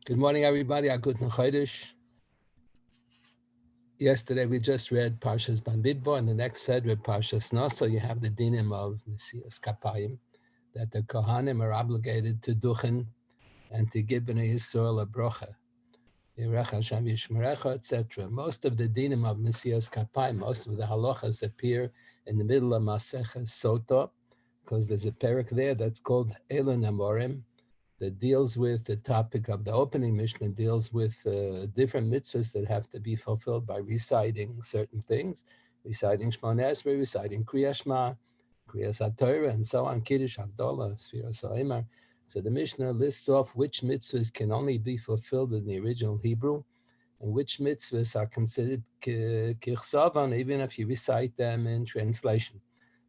Good morning, everybody. A Guten Chodesh. Yesterday, we just read Parshas Bamidbar, and the next set read Parshas Nasa. You have the dinim of Nesias Kapayim, that the Kohanim are obligated to duchen and to give Bnei Yisrael a bracha. Yirecha Hashem Yishmerecha, etc. Most of the dinim of Nesias Kapayim, most of the halachas appear in the middle of Maseches Sota, because there's a parak there that's called Elon Amorim, that deals with the topic of the opening Mishnah, deals with different mitzvahs that have to be fulfilled by reciting certain things, reciting Shmona Esrei, reciting Kriya Shema, Kriyas HaTorah, and so on, Kiddush, Havdalah, Sfiras HaOmer. So the Mishnah lists off which mitzvahs can only be fulfilled in the original Hebrew, and which mitzvahs are considered kichsavan, even if you recite them in translation.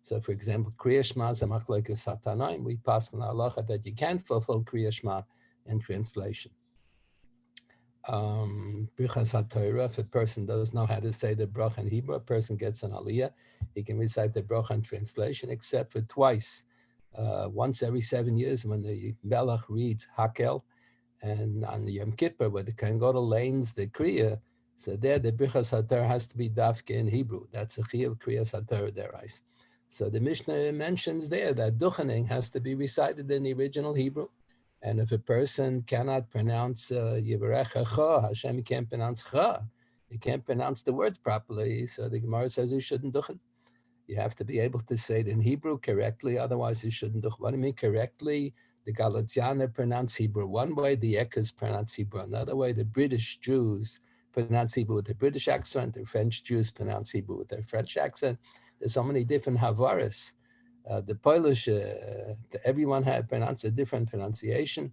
So, for example, Kriya Shema is a machlokes hatanaim. We pass on halacha that you can't fulfill Kriya Shema in translation. Brichas HaTorah, if a person doesn't know how to say the bracha in Hebrew, a person gets an aliyah, he can recite the bracha in translation, except for twice. Once every 7 years when the Melech reads Hakel, and on the Yom Kippur, where they can go to lanes, the Kriya, so there the Brichas HaTorah has to be dafke in Hebrew. That's a chiyuv Kriyas HaTorah derais. So the Mishnah mentions there that Duchening has to be recited in the original Hebrew. And if a person cannot pronounce Yivarecha Cha, Hashem, he can't pronounce Cha, he can't pronounce the words properly, so the Gemara says he shouldn't Duchen. You have to be able to say it in Hebrew correctly, otherwise you shouldn't Duchen. What do you mean correctly? The Galatianer pronounce Hebrew one way, the Ekas pronounce Hebrew another way, the British Jews pronounce Hebrew with a British accent, the French Jews pronounce Hebrew with their French accent. There's so many different havaras. The Polish, everyone had pronounced a different pronunciation.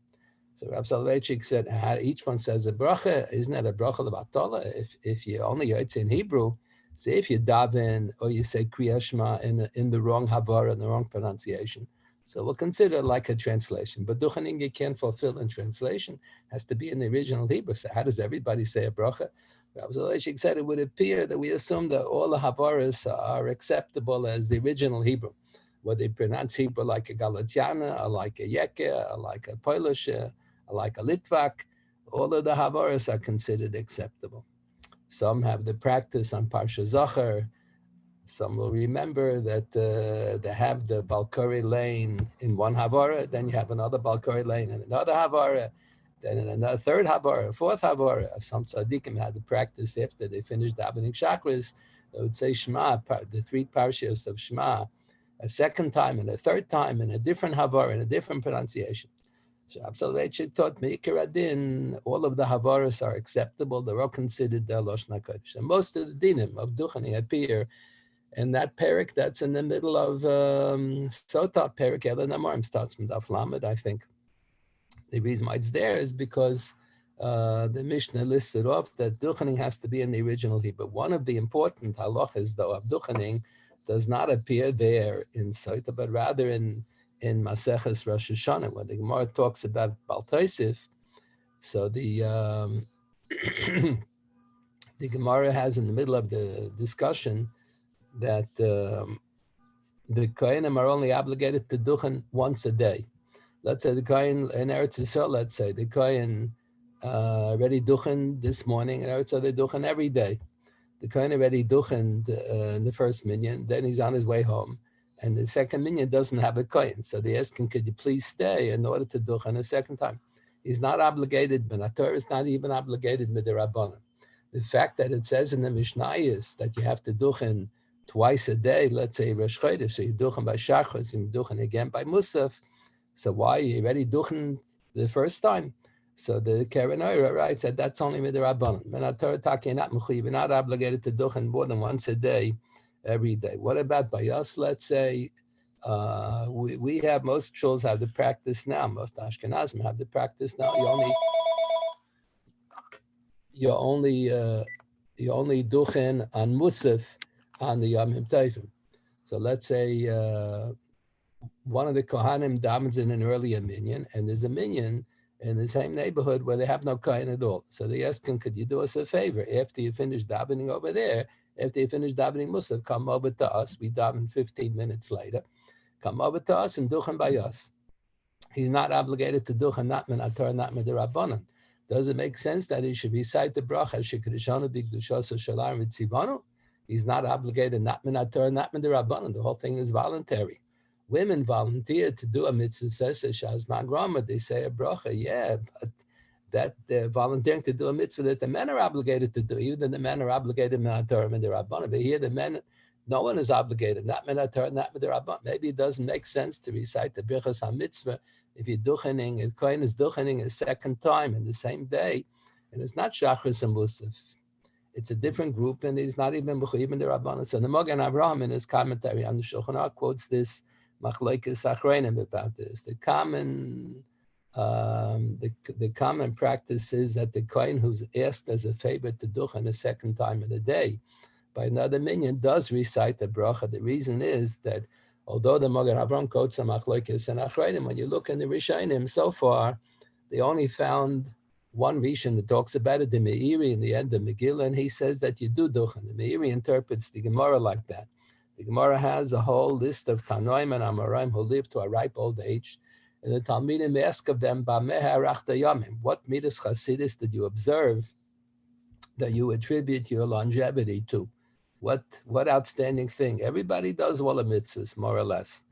So Rav Soloveitchik said, each one says a bracha. Isn't that a bracha l'batala? If you only it's in Hebrew, say if you daven or you say Kriya Shema in the wrong havara, in the wrong pronunciation. So we'll consider it like a translation. But duchening you can't fulfill in translation. It has to be in the original Hebrew. So how does everybody say a bracha? Rav Soloveitchik said it would appear that we assume that all the havaras are acceptable as the original Hebrew. Whether they pronounce Hebrew like a Galatiana, or like a Yeke, or like a Polish, or like a Litvak, all of the havaras are considered acceptable. Some have the practice on Parsha Zachar. Some will remember that they have the Balkari lane in one havara, then you have another Balkari lane in another havara, then in another third havara, fourth havara. Some tzaddikim had the practice after they finished davening chakras, they would say Shema, the three parshas of Shema, a second time and a third time in a different havara, in a different pronunciation. So Absolvation taught me, Kiradin, all of the havaras are acceptable, they're all considered the Lashon HaKodesh. And most of the dinim of Duchening appear in that parak that's in the middle of Sota, parak Elon Amarim, starts from Daf Lamed, I think. The reason why it's there is because the Mishnah listed off that Duchening has to be in the original Hebrew. One of the important halachas, though, of Duchening does not appear there in Sota, but rather in Maseches Rosh Hashanah, when the Gemara talks about Bal Tosef. So the the Gemara has in the middle of the discussion that the Kohanim are only obligated to duchen once a day. Let's say the Kohen in Eretz Yisrael, let's say the Kohen already duchen this morning, and Eretz Yisrael they duchen every day. The Kohen already duchen in the first minyan, then he's on his way home. And the second minyan doesn't have a Kohen. So they ask him, could you please stay in order to duchen a second time? He's not obligated, but Torah is not even obligated with the Rabbanim. The fact that it says in the Mishnayos that you have to duchen twice a day, let's say Rosh Chodesh, so you duchen by Shachris and you duchen again by Musaf. So why are you already duchen the first time? So the Keren Oira writes that that's only with the Rabbanim. You're not obligated to duchen more than once a day, every day. What about by us? Let's say we have, most shuls have the practice now, most Ashkenazim have the practice now. You only duchen on Musaf on the Yom Tovim. So let's say one of the Kohanim davens in an earlier minyan, and there's a minyan in the same neighborhood where they have no Kohen at all. So they ask him, could you do us a favor? After you finish davening over there, after you finish davening Musaf, come over to us. We daven 15 minutes later. Come over to us and duchen by us. He's not obligated to duchen, not min Torah, not min the Rabbanan. Does it make sense that he should recite the bracha Shekadishanu B'Kedushaso Shalar Mitzivanu? He's not obligated, not min Torah, not min Rabbanan. The whole thing is voluntary. Women volunteer to do a mitzvah says Shazman Grama. They say a bracha, yeah, but that they're volunteering to do a mitzvah that the men are obligated to do. Even the men are obligated min Torah, min Rabbanan. But here the men, no one is obligated, not min Torah, not min Rabbanan. Maybe it doesn't make sense to recite the birchas HaMitzvah if you're duchening, if Kohen is duchening a second time in the same day, and it's not Shachris and Musaf. It's a different group, and he's not even B'chuyim in the Rabbanan. So the Magen Avraham in his commentary on the Shulchan Aruch quotes this Machlokes Achreinim about this. The common practice is that the Kohen who's asked as a favor to duchen a second time in a day by another minion does recite the bracha. The reason is that although the Magen Avraham quotes the Machlokes and Achreinim, when you look in the Rishonim so far, they only found one Rishon that talks about it, the Meiri, in the end of Megillah, and he says that you do duchen. The Meiri interprets the Gemara like that. The Gemara has a whole list of Tanoim and Amoraim who live to a ripe old age, and the Talmidim ask of them, what midas chasidis did you observe that you attribute your longevity to? What outstanding thing? Everybody does all the mitzvahs, more or less.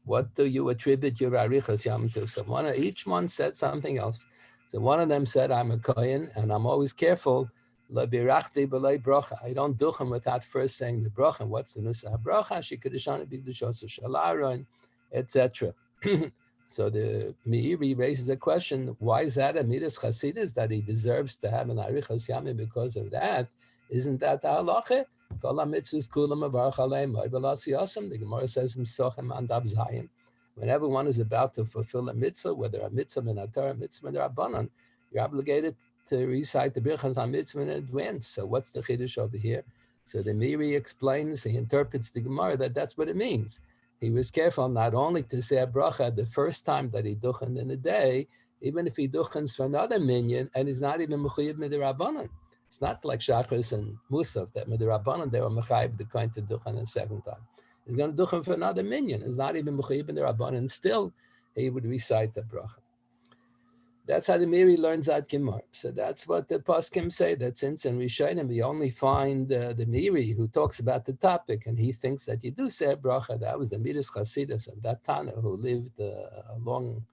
What do you attribute your arichas yam to? So each one said something else. So one of them said, I'm a kohen, and I'm always careful. I don't duchen without first saying the bracha. What's the nusach bracha? Shekadishanu B'Kedushaso Shalaron, etc. So the Meiri raises a question: why is that a midas chasidus that he deserves to have an arichas yamim because of that? Isn't that the halacha? Kol mitzvahs kulam avarach aleim ma'ibel. The Gemara says Sochem and Dav Zayin. Whenever one is about to fulfill a mitzvah, whether a mitzvah min Torah, mitzvah min Rabbanan, you're obligated to recite the birchas HaMitzvah in advance. So what's the chiddush over here? So the Meiri explains, he interprets the Gemara that that's what it means. He was careful not only to say a bracha the first time that he duchened in a day, even if he duchens for another minyan, and he's not even mechuyev midrabanan. It's not like Shachris and Musaf that midrabanan they were mechayev the kind to duchen a second time. He's going to duchen for another minyan. It's not even mechuyev midrabanan. Still, he would recite the bracha. That's how the Meiri learns out Gemara. So that's what the Poskim say, that since in Rishonim we only find the Meiri who talks about the topic, and he thinks that you do say a bracha. That was the Midas Chasidus of that Tana who lived a long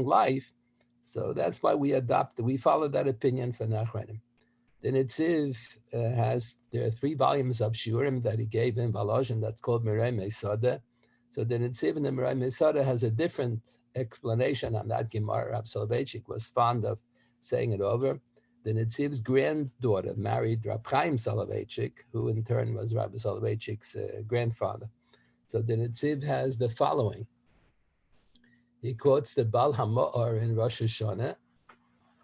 life. So that's why we follow that opinion for Nachrenim. The Netziv there are 3 volumes of Shiurim that he gave in Volozhin that's called Mirei Meisodeh. So the Netziv in the Mirei Meisodeh has a different explanation on that Gemara. Rab Soloveitchik was fond of saying it over. The Netziv's granddaughter married Rab Chaim Soloveitchik, who in turn was Rabbi Soloveitchik's grandfather. So the Netziv has the following. He quotes the Bal HaMa'or in Rosh Hashanah.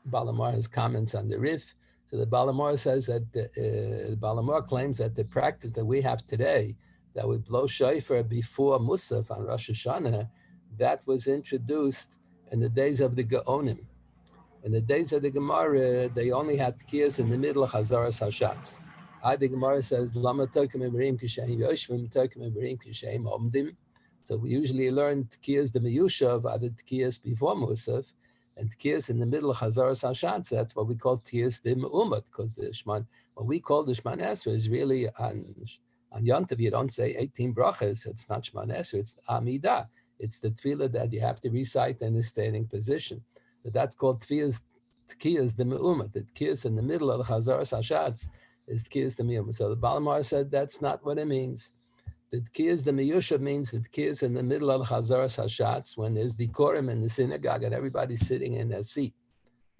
Bal HaMa'or has comments on the Rif. So the Bal HaMa'or says that the Bal HaMa'or claims that the practice that we have today, that we blow shofar before Musaf on Rosh Hashanah, that was introduced in the days of the Gaonim. In the days of the Gemara, they only had tkiyas in the middle of Chazaras Hashatz. The Gemara says, Lama tokim emrim kishem yoshvim tokim emrim kishem omdim. So we usually learn tkiyas the miyushav, other tkiyas before Musaf, and tkiyas in the middle of Chazaras Hashatz. That's what we call tkiyas the me'umat, because the Shman, what we call the Shman Esra is really on Yom Tov. You don't say 18 brachas. It's not Shman Esra. It's Amidah. It's the tefillah that you have to recite in a standing position. But that's called tkiyas the me'umat. The tkiyas in the middle of the Chazaras Hashatz is tkiyas the me'umat. So the Bal HaMa'or said that's not what it means. The tkiyas the meyushav means the tkiyas in the middle of the Chazaras Hashatz when there's decorum in the synagogue and everybody's sitting in their seat.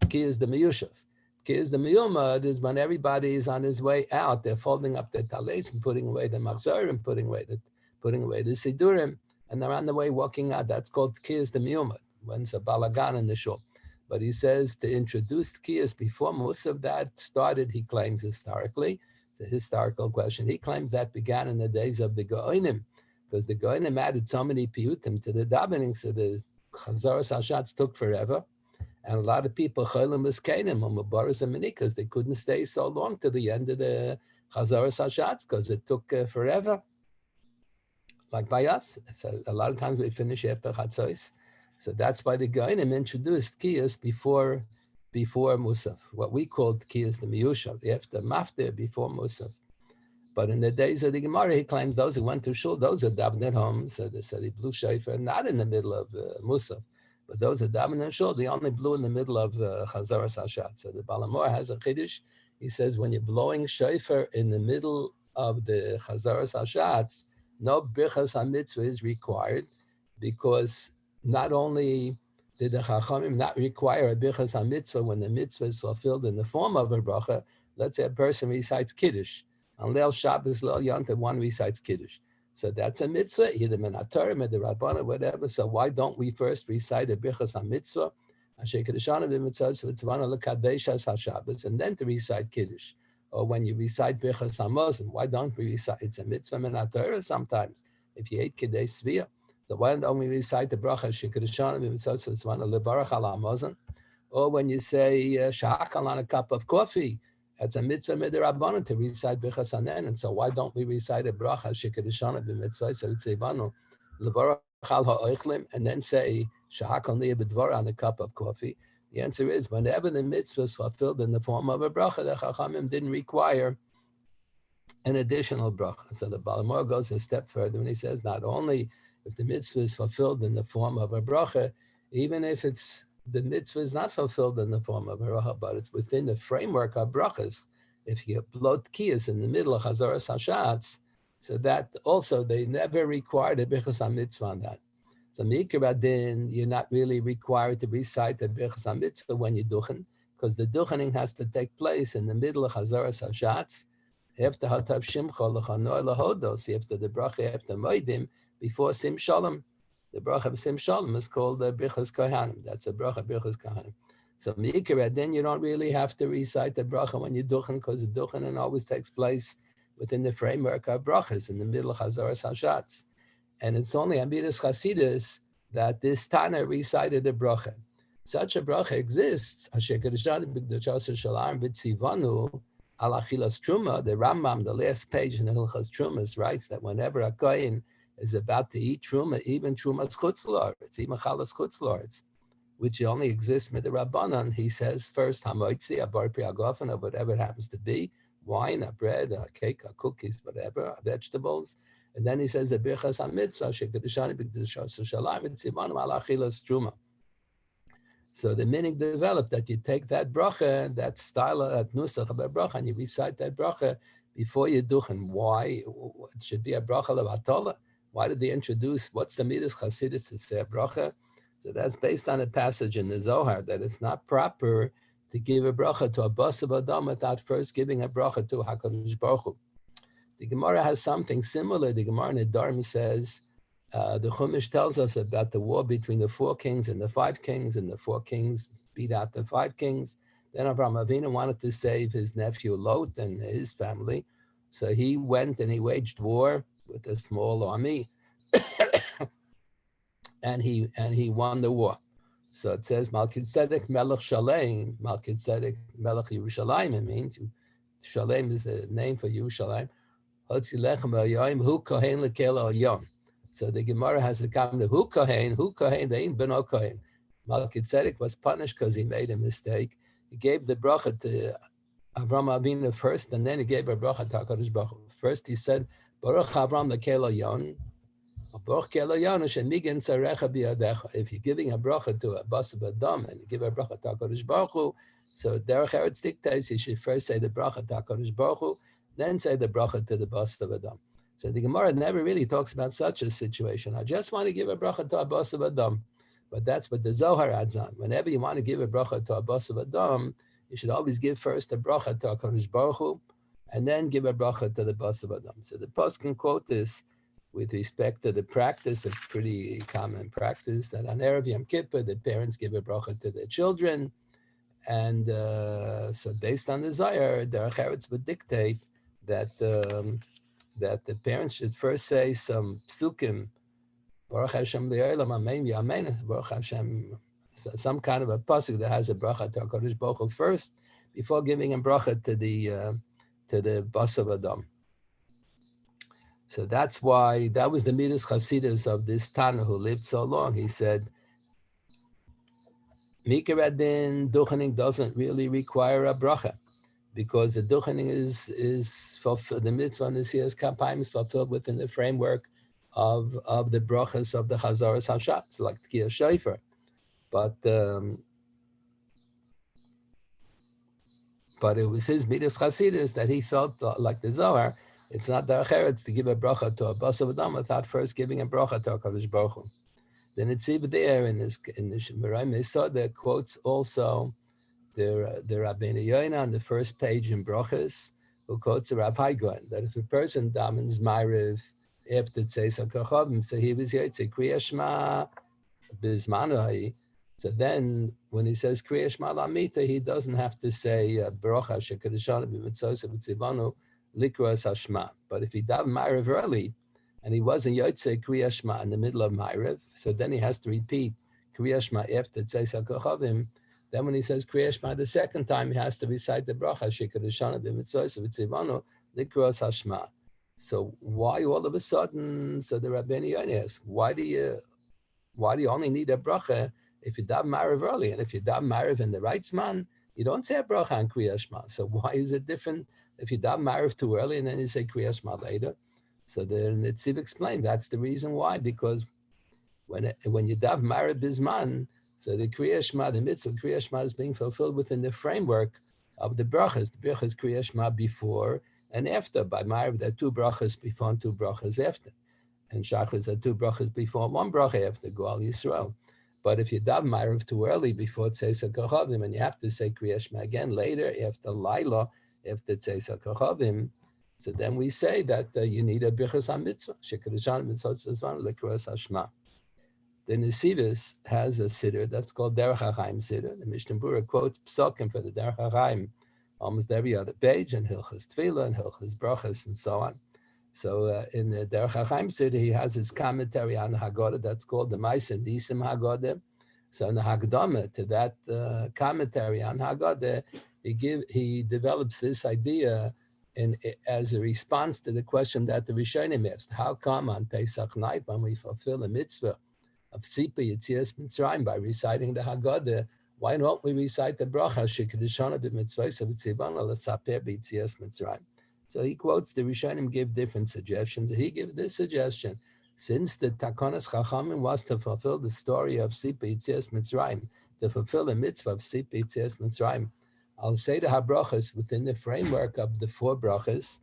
Tkiyas the meyushav. Tkiyas the me'umat is when everybody is on his way out. They're folding up their talais and putting away the machzorim, putting away the sidurim, and they're on the way walking out. That's called tkiyas the me'umat, when it's a balagan in the shul. But he says to introduce tkiyas before most of that started, he claims historically. It's a historical question. He claims that began in the days of the Gaonim, because the Gaonim added so many piyutim to the davening, so the Chazaras Hashatz took forever. And a lot of people, Cholim Miskenim, Umabaras and Minikas, they couldn't stay so long to the end of the Chazaras Hashatz because it took forever. Like by us, so a lot of times we finish after Chatzos. So that's why the Gaonim introduced Kiyas before before Musaf, what we call Tkiyas the Miyushav. You have to maftir before Musaf. But in the days of the Gemara, he claims those who went to shul, those are davening at home. So they said he blew shofar, not in the middle of Musaf, but those are davening at shul, they only blew in the middle of Chazaras Hashat. So the Balamor has a chiddush. He says when you're blowing shofar in the middle of the Chazaras Hashat, no birchas hamitzvah is required, because not only did the Chachamim not require a birchas hamitzvah when the mitzvah is fulfilled in the form of a bracha. Let's say a person recites Kiddush. On Leil Shabbos, Leil Yontav, one recites Kiddush. So that's a mitzvah, either min haTorah, min the Rabbana, whatever. So why don't we first recite a birchas hamitzvah, Asher Kiddushanim b'mitzvot v'tzvana l'kadeshas haShabbos, and then to recite Kiddush? Or when you recite birchas hamazon, why don't we recite? It's a mitzvah min haTorah sometimes. If you ate Kiddush Sviyah, so why don't we recite the bracha Asher Kiddushanim b'mitzvot v'tzvana l'barach al hamazon? Or when you say shahakal on a cup of coffee, it's a mitzvah midrabanan to recite Birchas Hanen, and so why don't we recite a bracha shekadishana b'mitzvah tzivanu levarach al ha'oichlim, and then say shahakal niyah b'dvar on a cup of coffee? The answer is whenever the mitzvah is fulfilled in the form of a bracha, the Chachamim didn't require an additional bracha. So the Balamor goes a step further when he says not only if the mitzvah is fulfilled in the form of a bracha, even if the mitzvah is not fulfilled in the form of a bracha, but it's within the framework of brachas. If you blow tkiyas in the middle of Chazaras Hashatz, so that also they never required a birchas hamitzvah on that. So Mikra Adin, you're not really required to recite the birchas hamitzvah when you duchen, because the duchening has to take place in the middle of Chazaras Hashatz, after Hatav Shimcha l'chanoi lahodos, after the bracha after Moedim, before Sim Shalom. The bracha of Sim Shalom is called the Birchas Kohanim. That's a bracha Birchas Kohanim. So Mikra, then you don't really have to recite the bracha when you duchen, because the duchening always takes place within the framework of brachas in the middle of Chazaras Hashatz. And it's only Amidas Chasidus that this Tana recited the bracha. Such a bracha exists. Asher Kedushan b'Kedusha Shalar b'Tzivanu al Achilas Truma. The Rambam, the last page in the Hilchas Trumas, writes that whenever a kohen is about to eat truma, even truma's chutzlaretz, even chalas chutzlaretz, which only exists with the Rabbanan, he says first hamoitzi, a bar priagofen, or whatever it happens to be, wine, a bread, a cake, a cookies, whatever, vegetables. And then he says the birchas hamitzvah shekadishani b'kedusha shalam v'tzivanu al achilas truma. So the meaning developed that you take that bracha, that style, that nusach of a bracha, and you recite that bracha before you duchen. Why? It should be a bracha levatala. Why did they introduce, what's the midas chasidus to say a bracha? So that's based on a passage in the Zohar that it's not proper to give a bracha to a bas of Adam without first giving a bracha to HaKadosh Baruch Hu. The Gemara has something similar. The Gemara in the Dharma says, the Chumash tells us about the war between the 4 kings and the 5 kings, and the 4 kings beat out the 5 kings. Then Avraham Avinu wanted to save his nephew Lot and his family. So he went and he waged war with a small army, and he won the war. So it says Malkitzedek Melech Shalem, Malkitzedek Melech Yerushalayim. It means Shalem is a name for Yerushalayim. Hu kohen lekel al yom. So the Gemara has a comment of Hu kohen, they ain't been no kohen. Malkitzedek was punished because he made a mistake. He gave the bracha to Avraham Avinu first, and then he gave a bracha to HaKadosh Baruch Hu. First he said, Baruch Avram lekel al yon. If you're giving a bracha to a bas of Adam and you give a bracha to HaKadosh Baruch Hu, so Derech Eretz dictates you should first say the bracha to HaKadosh Baruch Hu, then say the bracha to the bas of Adam. So the Gemara never really talks about such a situation. I just want to give a bracha to a bas of Adam, but that's what the Zohar adds on. Whenever you want to give a bracha to a bas of Adam, you should always give first a bracha to HaKadosh Baruch Hu, and then give a bracha to the bas of Adam. So the Post can quote this with respect to the practice, a pretty common practice, that on Erev Yom Kippur, the parents give a bracha to their children. And so based on the Zohar, the Eretz would dictate that that the parents should first say some psukim, Baruch Hashem li'olam, amen, amen, Baruch Hashem, so some kind of a pasuk that has a bracha to HaKadosh Baruch Hu first, before giving a bracha to the bas of Adam. So that's why, that was the Midas Chasidus of this Tana who lived so long. He said, Mikaradin Duchening doesn't really require a bracha because the Duchening is fulfilled, the mitzvah and the Siyas Kapayim is fulfilled within the framework of the brachas of the Chazaras Hashatz, like Tkiyah Shofar. But it was his Midas Chasidus that he felt like the Zohar, it's not Derech Eretz to give a bracha to a Basav Adam without first giving a bracha to a Kadosh Baruch Hu. Then it's even there in the Shemirai Mesoda quotes also the Rabbeinu Yoina on the first page in Brachas, who quotes the Rav Haigon, that if a person damens Ma'ariv after Tzeis HaKochavim, so he was Yotze Kriya Shema Bizmanoi. So then, when he says Kriya Shema Lamita, he doesn't have to say Baruch HaShekadashana B'Mitzvos V'Tzivanu Likras Hashma. But if he davened Ma'ariv early, and he wasn't Yotze Kriya Shema in the middle of Ma'ariv, so then he has to repeat Kriya Shema after Tzeis HaKochavim. Then when he says Kriya Shema the second time, he has to recite the bracha Shekadashana B'Mitzvos V'Tzivanu Likras Hashma. So why all of a sudden? So the Rabbeinu Yonah asks, why do you only need a bracha if you daven Ma'ariv early? And if you daven Ma'ariv in the right zman, you don't say a bracha on Kriya Shema. So why is it different if you daven Ma'ariv too early and then you say Kriya Shema later? So the Netziv explained that's the reason why, because when you daven Ma'ariv bizman, so the Kriya Shema, the mitzvah Kriya Shema is being fulfilled within the framework of the brachas. The brachas Kriya Shema before and after. By Ma'ariv, there are two brachas before and two brachas after. And Shachris are two brachas before, one bracha after Goal Yisrael. But if you daven Ma'ariv too early before Tzeis HaKochavim, and you have to say Kriya Shema again later after Laila, after Tzeis HaKochavim, so then we say that you need a Birchas HaMitzvah, Shekadashan Mitzvot Zman Lekras Hashma. The Nesivis has a siddur that's called Derech HaChaim siddur. The Mishnah Berurah quotes psukim for the Derech HaChaim almost every other page, and Hilchas Tefillah and Hilchas Brachas and so on. So in the Derech HaChaim siddur, he has his commentary on the Haggadah that's called the Ma'asim Nisim Haggadah. So in the Hagdama to that commentary on Haggadah, he develops this idea as a response to the question that the Rishonim asked: how come on Pesach night when we fulfill a mitzvah of Sipa Yitzias Mitzrayim by reciting the Haggadah, why don't we recite the bracha Shekadashana B'Mitzvos V'Tzivanu L'Saper B'Yitzias Mitzrayim? So he quotes the Rishonim give different suggestions. He gives this suggestion: since the Takonas Chachamim was to fulfill the story of Sipa Yitzias Mitzrayim, to fulfill the mitzvah of Sipa Yitzias Mitzrayim, I'll say the habrachas within the framework of the four brachas.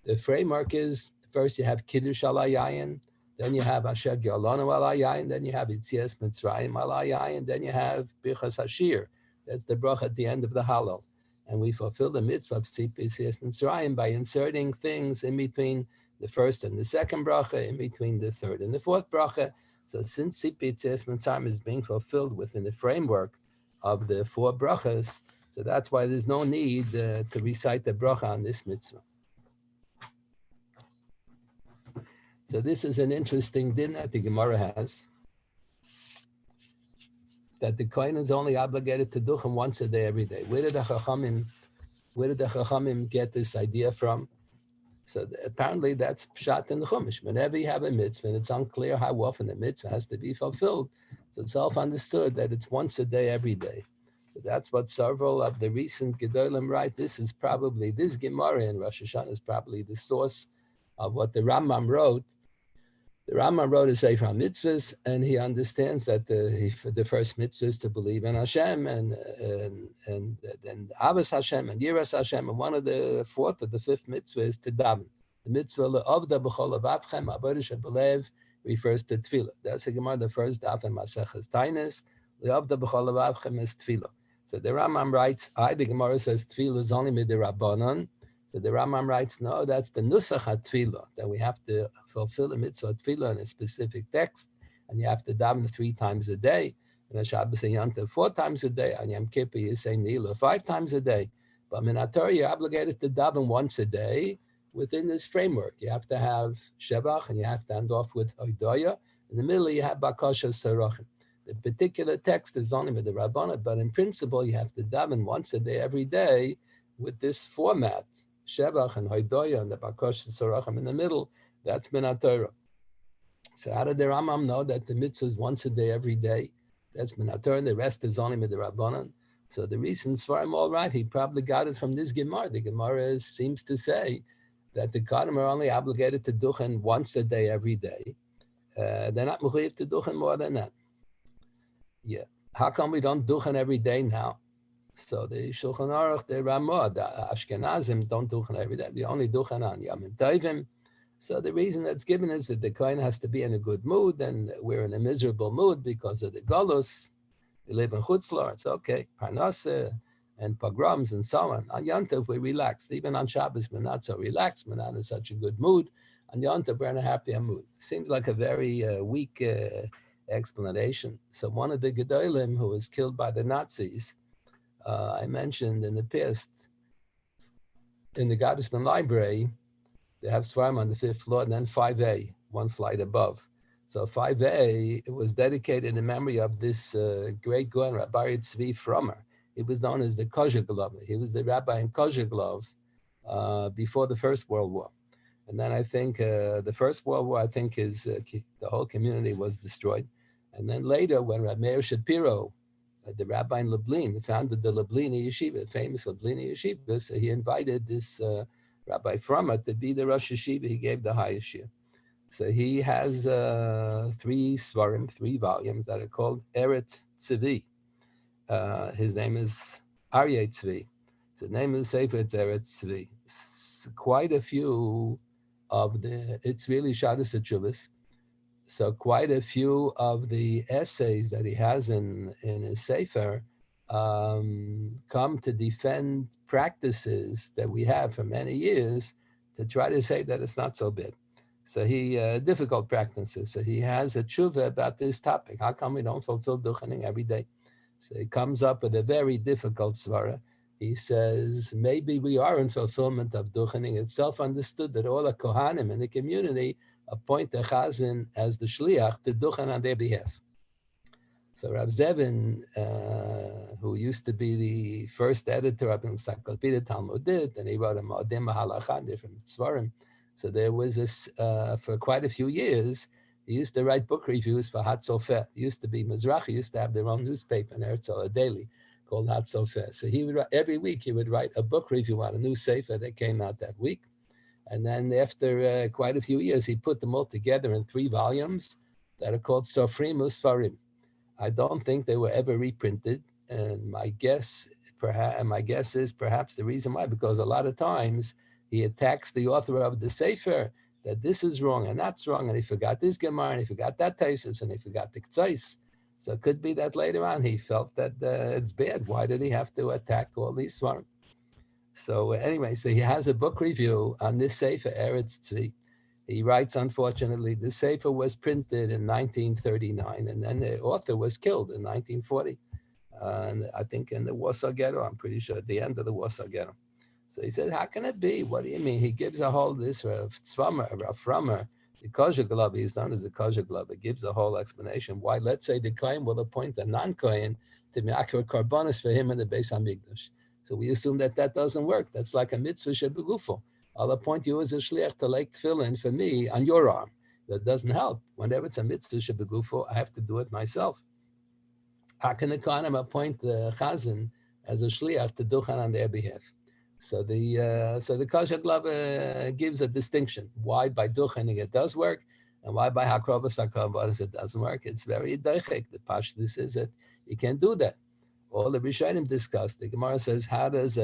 The framework is, first you have Kiddush al Hayayin, then you have Asher Ge'alanu al Hayayin, then you have Yitzias Mitzrayim al Hayayin, then you have Birchas Hashir. That's the bracha at the end of the Hallel. And we fulfill the mitzvah of Sipa Yitzias Mitzrayim by inserting things in between the first and the second bracha, in between the third and the fourth bracha. So since Sipa Yitzias Mitzrayim is being fulfilled within the framework of the four brachas, so that's why there's no need to recite the bracha on this mitzvah. So this is an interesting din that the Gemara has, that the kohen is only obligated to duchen once a day, every day. Where did the Chachamim get this idea from? So apparently that's pshat in the Chumash. Whenever you have a mitzvah and it's unclear how often the mitzvah has to be fulfilled, so it's self-understood that it's once a day, every day. So that's what several of the recent Gedolim write. This Gemara in Rosh Hashanah is probably the source of what the Rambam wrote. The Rambam wrote a Sefer HaMitzvahs, and he understands that the first mitzvah is to believe in Hashem, and then Ahavas Hashem and Yiras Hashem, and one of the fourth or the fifth mitzvah is to daven. The mitzvah Le'ovda b'chol avavchem avodah shebelev refers to tefillah. That's the Gemara, the first daf in Maseches Tainis. Le'ovda b'chol avavchem is tefillah. So the Rambam writes, the Gemara says tefillah is only midirabbanan. So the Rambam writes, no, that's the nusach ha-tefillah, that we have to fulfill the mitzvah tefillah in a specific text, and you have to daven 3 times a day, and Shabbos and Yom Tov 4 times a day, and Yom Kippur you say Nila 5 times a day. But in Torah, you're obligated to daven once a day within this framework. You have to have Shevach, and you have to end off with Hodoya. In the middle, you have Bakasha Sarachim. The particular text is only with the Rabbanah, but in principle, you have to daven once a day, every day, with this format. Shevach and Hodoya and the Bakosh Sarachim in the middle, that's Min Torah. So how did the Rambam know that the mitzvah is once a day, every day? That's Minator, and the rest is only Midrabanan. So the reasons for him, all right, he probably got it from this Gemara. The Gemara seems to say that the Kohanim are only obligated to duchen once a day, every day. They're not mechuyev to duchen more than that. Yeah. How come we don't duchen every day now? So the Shulchan Aruch, the Ramah, the Ashkenazim don't duchen every day. They only duchen on Yamim Tovim. So the reason that's given is that the Kohen has to be in a good mood, and we're in a miserable mood because of the Golus. We live in Chutzlar, it's okay. Parnassah and pogroms and so on. On Yom Tov, we're relaxed. Even on Shabbos, we're not so relaxed. We're not in such a good mood. On Yom Tov, we're in a happier mood. Seems like a very weak explanation. So one of the Gedolim who was killed by the Nazis, I mentioned in the past, in the Gottesman Library, they have Svarim on the 5th floor, and then 5A, one flight above. So 5A, it was dedicated in memory of this great Goen, Rabbi Tzvi Frommer. He was known as the Kozheglov. He was the rabbi in Kozheglov before the First World War. And then I think the First World War, I think the whole community was destroyed. And then later, when Rabbi Meir Shapiro, the rabbi in Lublin, founded the Lublini Yeshiva, famous Lublini Yeshiva, so he invited this Rabbi Frommer to be the Rosh Yeshiva. He gave the highest shir. So he has 3 svarim, 3 volumes that are called Eretz Tzvi. His name is Aryeh Tzvi. So the name of the Sefer is Eretz Tzvi. Quite a few of it's really Shadas Tshuvos. So quite a few of the essays that he has in his Sefer come to defend practices that we have for many years to try to say that it's not so bad. So difficult practices. So he has a tshuva about this topic. How come we don't fulfill duchening every day? So he comes up with a very difficult svara. He says, maybe we are in fulfillment of duchening. It's self-understood that all the kohanim in the community appoint the chazan as the shliach to duchen on their behalf. So Rav Zevin, who used to be the first editor of the Encyclopedia Talmudit, and he wrote a Modim Halacha, different svarim. So there was this, for quite a few years, he used to write book reviews for Hatzofeh. It used to be Mizrachi, used to have their own newspaper in Eretz Yisrael daily called Hatzofeh. So he would, every week he would write a book review on a new sefer that came out that week. And then after quite a few years, he put them all together in 3 volumes that are called Sofrim Usfarim. I don't think they were ever reprinted. And my guess is perhaps the reason why, because a lot of times he attacks the author of the Sefer that this is wrong and that's wrong, and he forgot this Gemara, and he forgot that Taisus, and he forgot the K'tzais. So it could be that later on he felt that it's bad. Why did he have to attack all these Svarim? So anyway, so he has a book review on this Sefer, Eretz Tzvi. He writes, unfortunately, the Sefer was printed in 1939, and then the author was killed in 1940. And I think in the Warsaw Ghetto, I'm pretty sure at the end of the Warsaw Ghetto. So he said, how can it be? What do you mean? He gives a whole, this Rav Frommer, the Kozheglov, he's known as the Kozheglov. It gives a whole explanation why, let's say, the Kohen will appoint a non-Kohen to be accurate karbonis for him in the Beis HaMikdash. So we assume that that doesn't work. That's like a mitzvah shebegufo. I'll appoint you as a shliach to lake tefillin for me on your arm. That doesn't help. Whenever it's a mitzvah shebegufo, I have to do it myself. How can the Kohanim appoint the chazan as a shliach to duchen on their behalf? So the Kozheglov gives a distinction. Why by duchening it does work, and why by hakrovas hakavodas it doesn't work. It's very deichik. The pashtus is that you can't do that. All the Rishonim discussed. The Gemara says, how does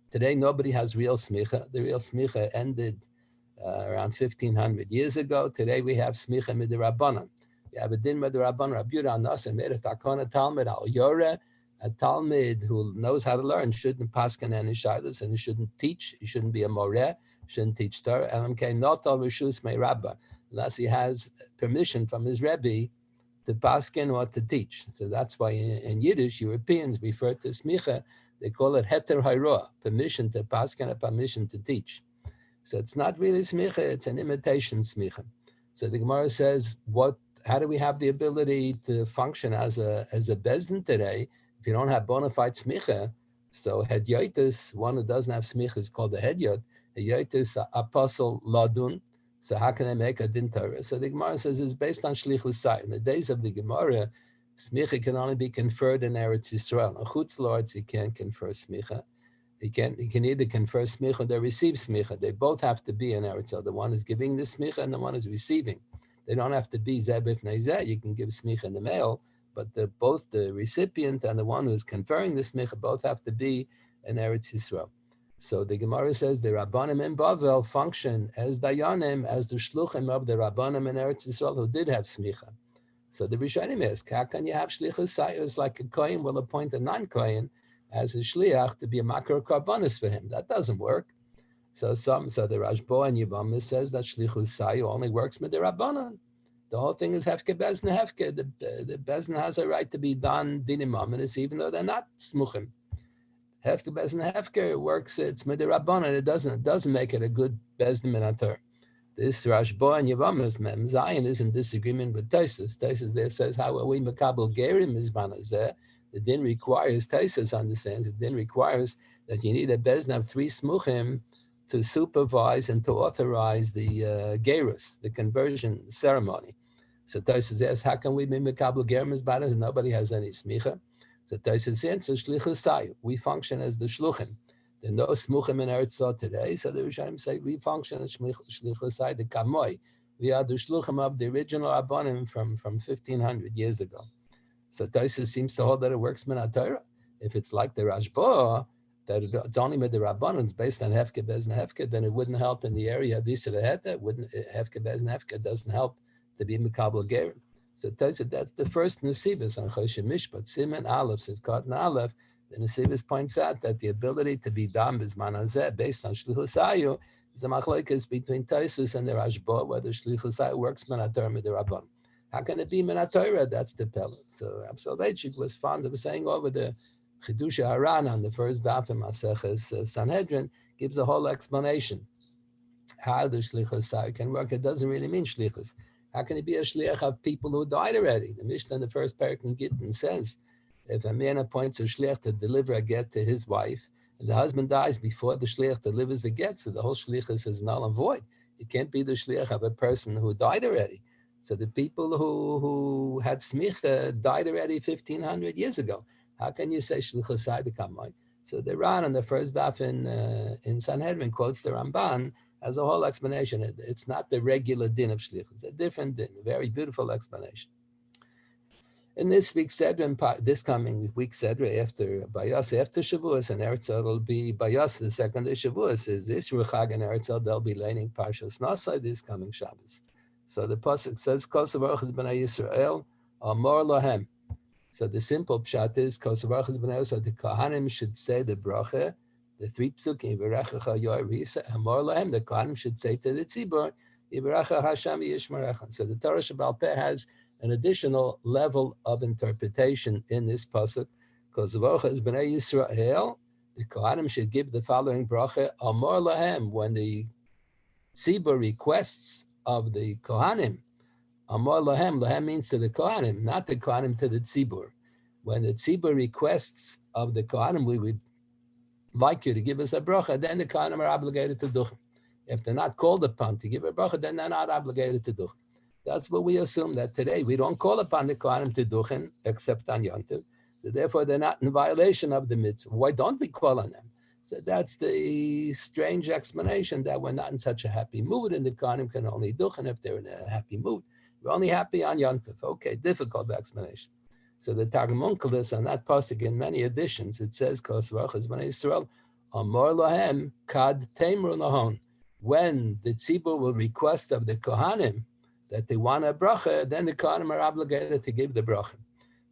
today nobody has real smicha. The real smicha ended around 1,500 years ago. Today we have smicha midrabanan. We have a din midrabanan. Rabbi Yehuda Anasi made a takona talmud al yoreh. A talmid who knows how to learn shouldn't paskin any shaylas, and he shouldn't teach. He shouldn't be a moreh. Shouldn't teach Torah. LMK not all rishus may rabba, unless he has permission from his rebbe to paskin or to teach. So that's why in Yiddish, Europeans refer to smicha. They call it heter hayroah, permission to paskin or permission to teach. So it's not really smicha, it's an imitation smicha. So the Gemara says, how do we have the ability to function as a bezdin today if you don't have bona fide smicha? So hedyotis, one who doesn't have smicha is called a hedyot. Hedyotis apostle ladun. So how can I make a din Torah? So the Gemara says it's based on shlichus sai. In the days of the Gemara, Smicha can only be conferred in Eretz Yisrael. On Chutz La'aretz, you can't confer smicha. He can either confer smicha or receive smicha. They both have to be in Eretz Yisrael. The one is giving the smicha and the one is receiving. They don't have to be zeh b'fnei zeh. You can give smicha in the mail, but both the recipient and the one who is conferring the smicha both have to be in Eretz Yisrael. So the Gemara says the Rabbanim in Bavel function as dayanim, as the shluchim of the Rabbanim in Eretz Yisrael who did have smicha. So the Rishonim ask, how can you have shlichus sayus like a kohen will appoint a non-kohen as a shliach to be a makar karbonis for him? That doesn't work. So the Rashba and Yevamah says that shlichus sayu only works with the Rabbanan. The whole thing is hefke bezna hefke. The bezna has a right to be done dinim amanis even though they're not smuchim. Hefke bezna hefke works. It's with the Rabbanan. It doesn't make it a good bezna minator. This Rashba and Yevamah's Mem Zion is in disagreement with Taisus. Taisus there says, how are we makabel gerim mizbanas there? The din requires, Taisus understands, the din requires that you need a bezna of 3 smuchim to supervise and to authorize the gerus, the conversion ceremony. So Taisus asks, how can we be makabel gerim mizbanas and nobody has any smicha? So Taisus answers, shlichus sayu. We function as the shluchim. There are no smuchim in Eretz Yisrael today, so the Rishonim say we function as shlichus the kamoy. We are the shluchim of the original Rabbanim from 1500 years ago. So Taisus seems to hold that it works min Torah. If it's like the Rashba, that it's only with the Rabbanim, it's based on hefke bezna hefke, then it wouldn't help in the area of Yisra Heta. Wouldn't hefke bezna hefke doesn't help to be mikabel gerim. So Taisus, that's the first nesivus on Choshen Mishpat, Siman Aleph, Sivkat and Aleph. The Nesivus points out that the ability to be dam bizman hazeh based on shlichus hayu is a machlokes between Taisus and the Rashba, whether shlichus hayu works min haTorah with the Rabban. How can it be min haTorah? That's the pella. So Rab Soloveitchik was fond of saying over the Chidusha Haran on the first daf in Maseches Sanhedrin gives a whole explanation how the shlichus hayu can work. It doesn't really mean shlichus. How can it be a shliach of people who died already? The Mishnah in the first parak in Gittin says, if a man appoints a shliach to deliver a get to his wife, and the husband dies before the shliach delivers the get, so the whole shlichus is null and void. It can't be the shliach of a person who died already. So the people who had smicha died already 1,500 years ago. How can you say shlichus hayu? So the Ran on the first daf in Sanhedrin quotes the Ramban as a whole explanation. It's not the regular din of shlichus. It's a different din, a very beautiful explanation. In this week's Sedra, this coming week's Sedra after Bayas, after Shavuos, and Eretz Yisrael will be Bayas, the second day Shavuos, is this Ruchag and Eretz Yisrael, they'll be learning Parshas Nasai this coming Shabbos. So the Pasuk says, Kosav Archas B'nai Yisrael, Amor Lahem. So the simple pshat is, Kosav Archas B'nai Yisrael, the Kohanim should say the bracha, the 3 psukim, Yivarechacha Yoy Risa, Amor Lahem, the Kohanim should say to the Tzibur, Yivarecha Hashem Yishmarecha. So the Torah Shabbal Peh has an additional level of interpretation in this pasuk, because the bracha is Bnei Yisrael. The Kohanim should give the following bracha: Amor lahem, when the tzibur requests of the Kohanim. Amor lahem, lahem means to the Kohanim, not the Kohanim to the tzibur. When the tzibur requests of the Kohanim, we would like you to give us a bracha. Then the Kohanim are obligated to do. If they're not called upon to give a bracha, then they're not obligated to do. That's what we assume, that today we don't call upon the Kohanim to duchen except on Yom Tov. So therefore, they're not in violation of the mitzvah. Why don't we call on them? So that's the strange explanation, that we're not in such a happy mood and the Kohanim can only duchen if they're in a happy mood. We're only happy on Yom Tov. Okay, difficult explanation. So the Targum Onkelos on that pasuk in many editions, it says, Kos Varachas Bnei Yisrael, Amor Lahem Kad Temru Lahon. When the tzibur will request of the Kohanim that they want a bracha, then the Kohanim are obligated to give the bracha.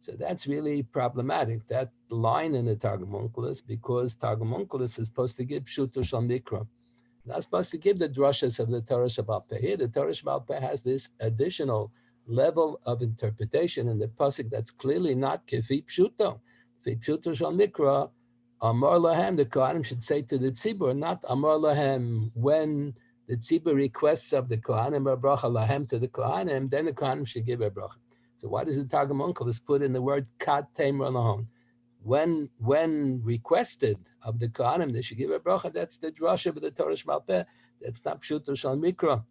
So that's really problematic, that line in the Targum Onkelos, because Targum Onkelos is supposed to give Pshuto Shal Mikra. Not supposed to give the drashas of the Torah Shabbal Peh. Here, the Torah Shabbal Peh has this additional level of interpretation in the pasuk that's clearly not Kefi Pshuto. Kefi Pshuto Shal Mikra, Amar Lahem, the Kohanim should say to the Tzibur, not Amar Lahem, when the tzibur requests of the Kohanim a bracha lahem to the Kohanim, then the Kohanim should give a bracha. So why does the Targum Onkelos put in the word kad teimra lahon? When requested of the Kohanim, they should give a bracha. That's the drasha of the Torah Shabbal Peh. That's not pshuto shal mikra.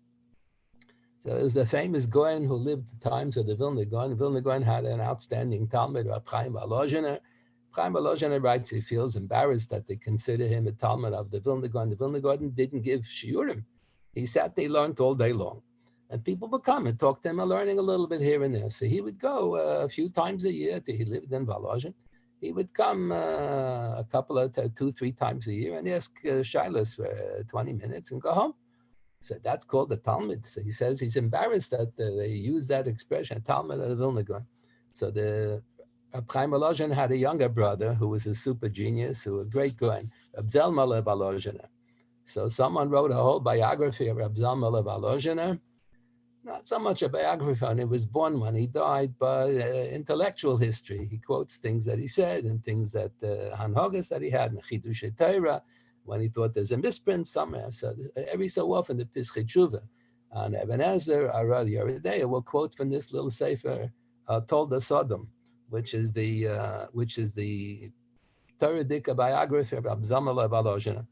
So there's a famous Goyen who lived the times of the Vilna Gaon. Vilna Gaon had an outstanding Talmud, Rab Chaim Volozhiner. Chaim Volozhiner writes he feels embarrassed that they consider him a Talmud of the Vilna Gaon. The Vilna Gaon didn't give shiurim. He sat and he learned all day long. And people would come and talk to him, learning a little bit here and there. So he would go a few times a year. He lived in Volozhin. He would come a couple of 2-3 times a year and ask shilas for 20 minutes and go home. So that's called the Talmud. So he says he's embarrassed that they use that expression, Talmud of the Vilna Gaon. So the Reb Chaim Volozhin had a younger brother who was a super genius, who was a great Gaon, Reb Zalman Volozhin. So someone wrote a whole biography of Reb Zalman Volozhin. Not so much a biography on him. He was born when he died, but intellectual history. He quotes things that he said and things that Hanhogas that he had in Chidushe Torah, when he thought there's a misprint somewhere. So every so often the Pischei Tshuva and Eben Ezer, Arad Yeridea will quote from this little sefer, Tolda Sodom, which is the Torah Dika biography of Rab Zalman Volozhin.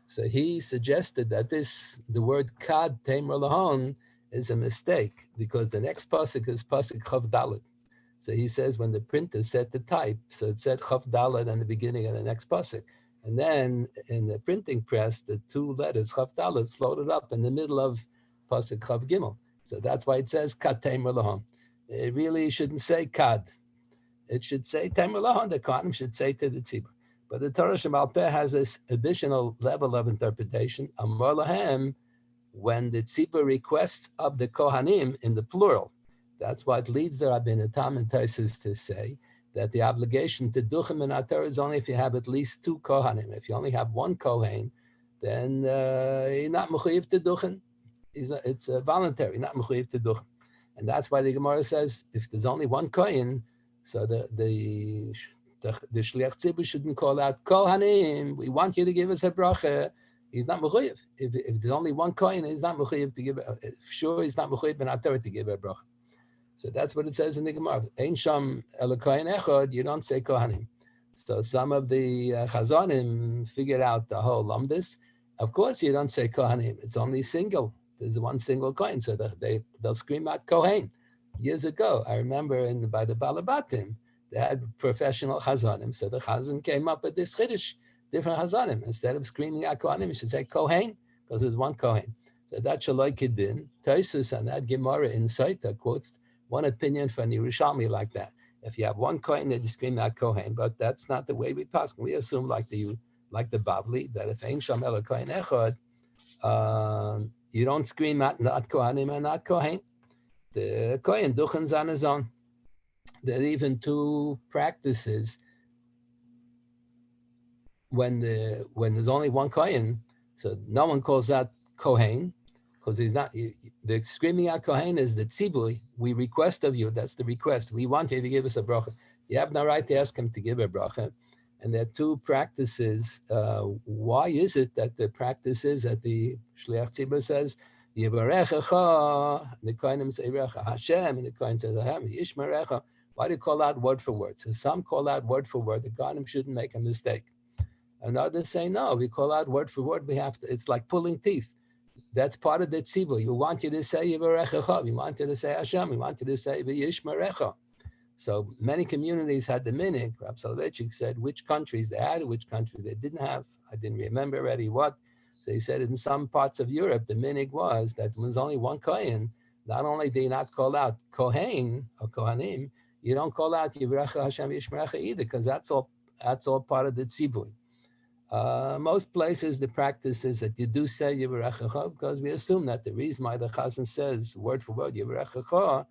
So he suggested that the word kad temer lahon is a mistake because the next pasuk is pasuk chav dalet. So he says when the printer said the type, so it said chav dalet in the beginning of the next pasuk, and then in the printing press the two letters chav dalet floated up in the middle of pasuk chav gimel. So that's why it says kad temer lahon. It really shouldn't say kad. It should say temer lahon. The Kohanim should say to the tzibur. But the Torah Shemal Peh has this additional level of interpretation. Amar lahem, when the tzibur requests of the Kohanim in the plural. That's what leads the Rabbeinu Tam and Taisus to say that the obligation to duchem in our Torah is only if you have at least 2 Kohanim. If you only have 1 Kohen, then you're not mechuyev to duchen. It's voluntary, not mechuyev to duchen. And that's why the Gemara says if there's only 1 Kohen, so the Shliach Tzibur shouldn't call out, Kohanim, we want you to give us a bracha. He's not mechuyev. If there's only 1 Kohen, he's not mechuyev to give it. Sure, he's not mechuyev in Torah to give a bracha. So that's what it says in the Gemara. Ein sham ela Kohen echad, you don't say Kohanim. So some of the Chazanim figured out the whole lumdis. Of course, you don't say Kohanim. It's only single. There's 1 single Kohen. So they'll scream out Kohen. Years ago, I remember by the Balabatim, they had professional Chazanim. So the Chazan came up with this Chiddush, different Chazanim. Instead of screaming out Kohanim, you should say Kohen, because there's 1 Kohen. So that's Shaloi Kedin. Taisus and that Gemara in Saita quotes one opinion from Yerushalmi like that. If you have 1 Kohen, they just scream out Kohen. But that's not the way we pass. We assume like the Bavli, that if Ein Sham Ela Kohen Echad, you don't scream out not Kohanim and not Kohen. The Kohen duchens on his own. There are even 2 practices when there's only 1 Kohen, so no one calls out Kohen, because he's not. The screaming out Kohen is the tzibur. We request of you. That's the request. We want you to give us a bracha. You have no right to ask him to give a bracha. And there are 2 practices. Why is it that the practice is that the Shliach Tzibur says, Yivarechecha, the Kohanim say Hashem, and the Kohen says Hashem, Yishmerecha. Why do you call out word for word? So some call out word for word. The Kohanim shouldn't make a mistake. And others say, no, we call out word for word. We have to, it's like pulling teeth. That's part of the tzibur. We want you to say Yivarechecha. We want you to say Hashem. We want you to say Yishmerecha. So many communities had the minig. Rab Soloveitchik said which countries they had, which countries they didn't have. I didn't remember already what. So he said in some parts of Europe, the minig was that there was only 1 Kohen. Not only do you not call out Kohen or Kohanim, you don't call out Yivrecha Hashem Yishmerecha either, because that's all part of the tzibur. Most places the practice is that you do say Yivrecha, because we assume that the reason why the Chazan says word for word Yivrecha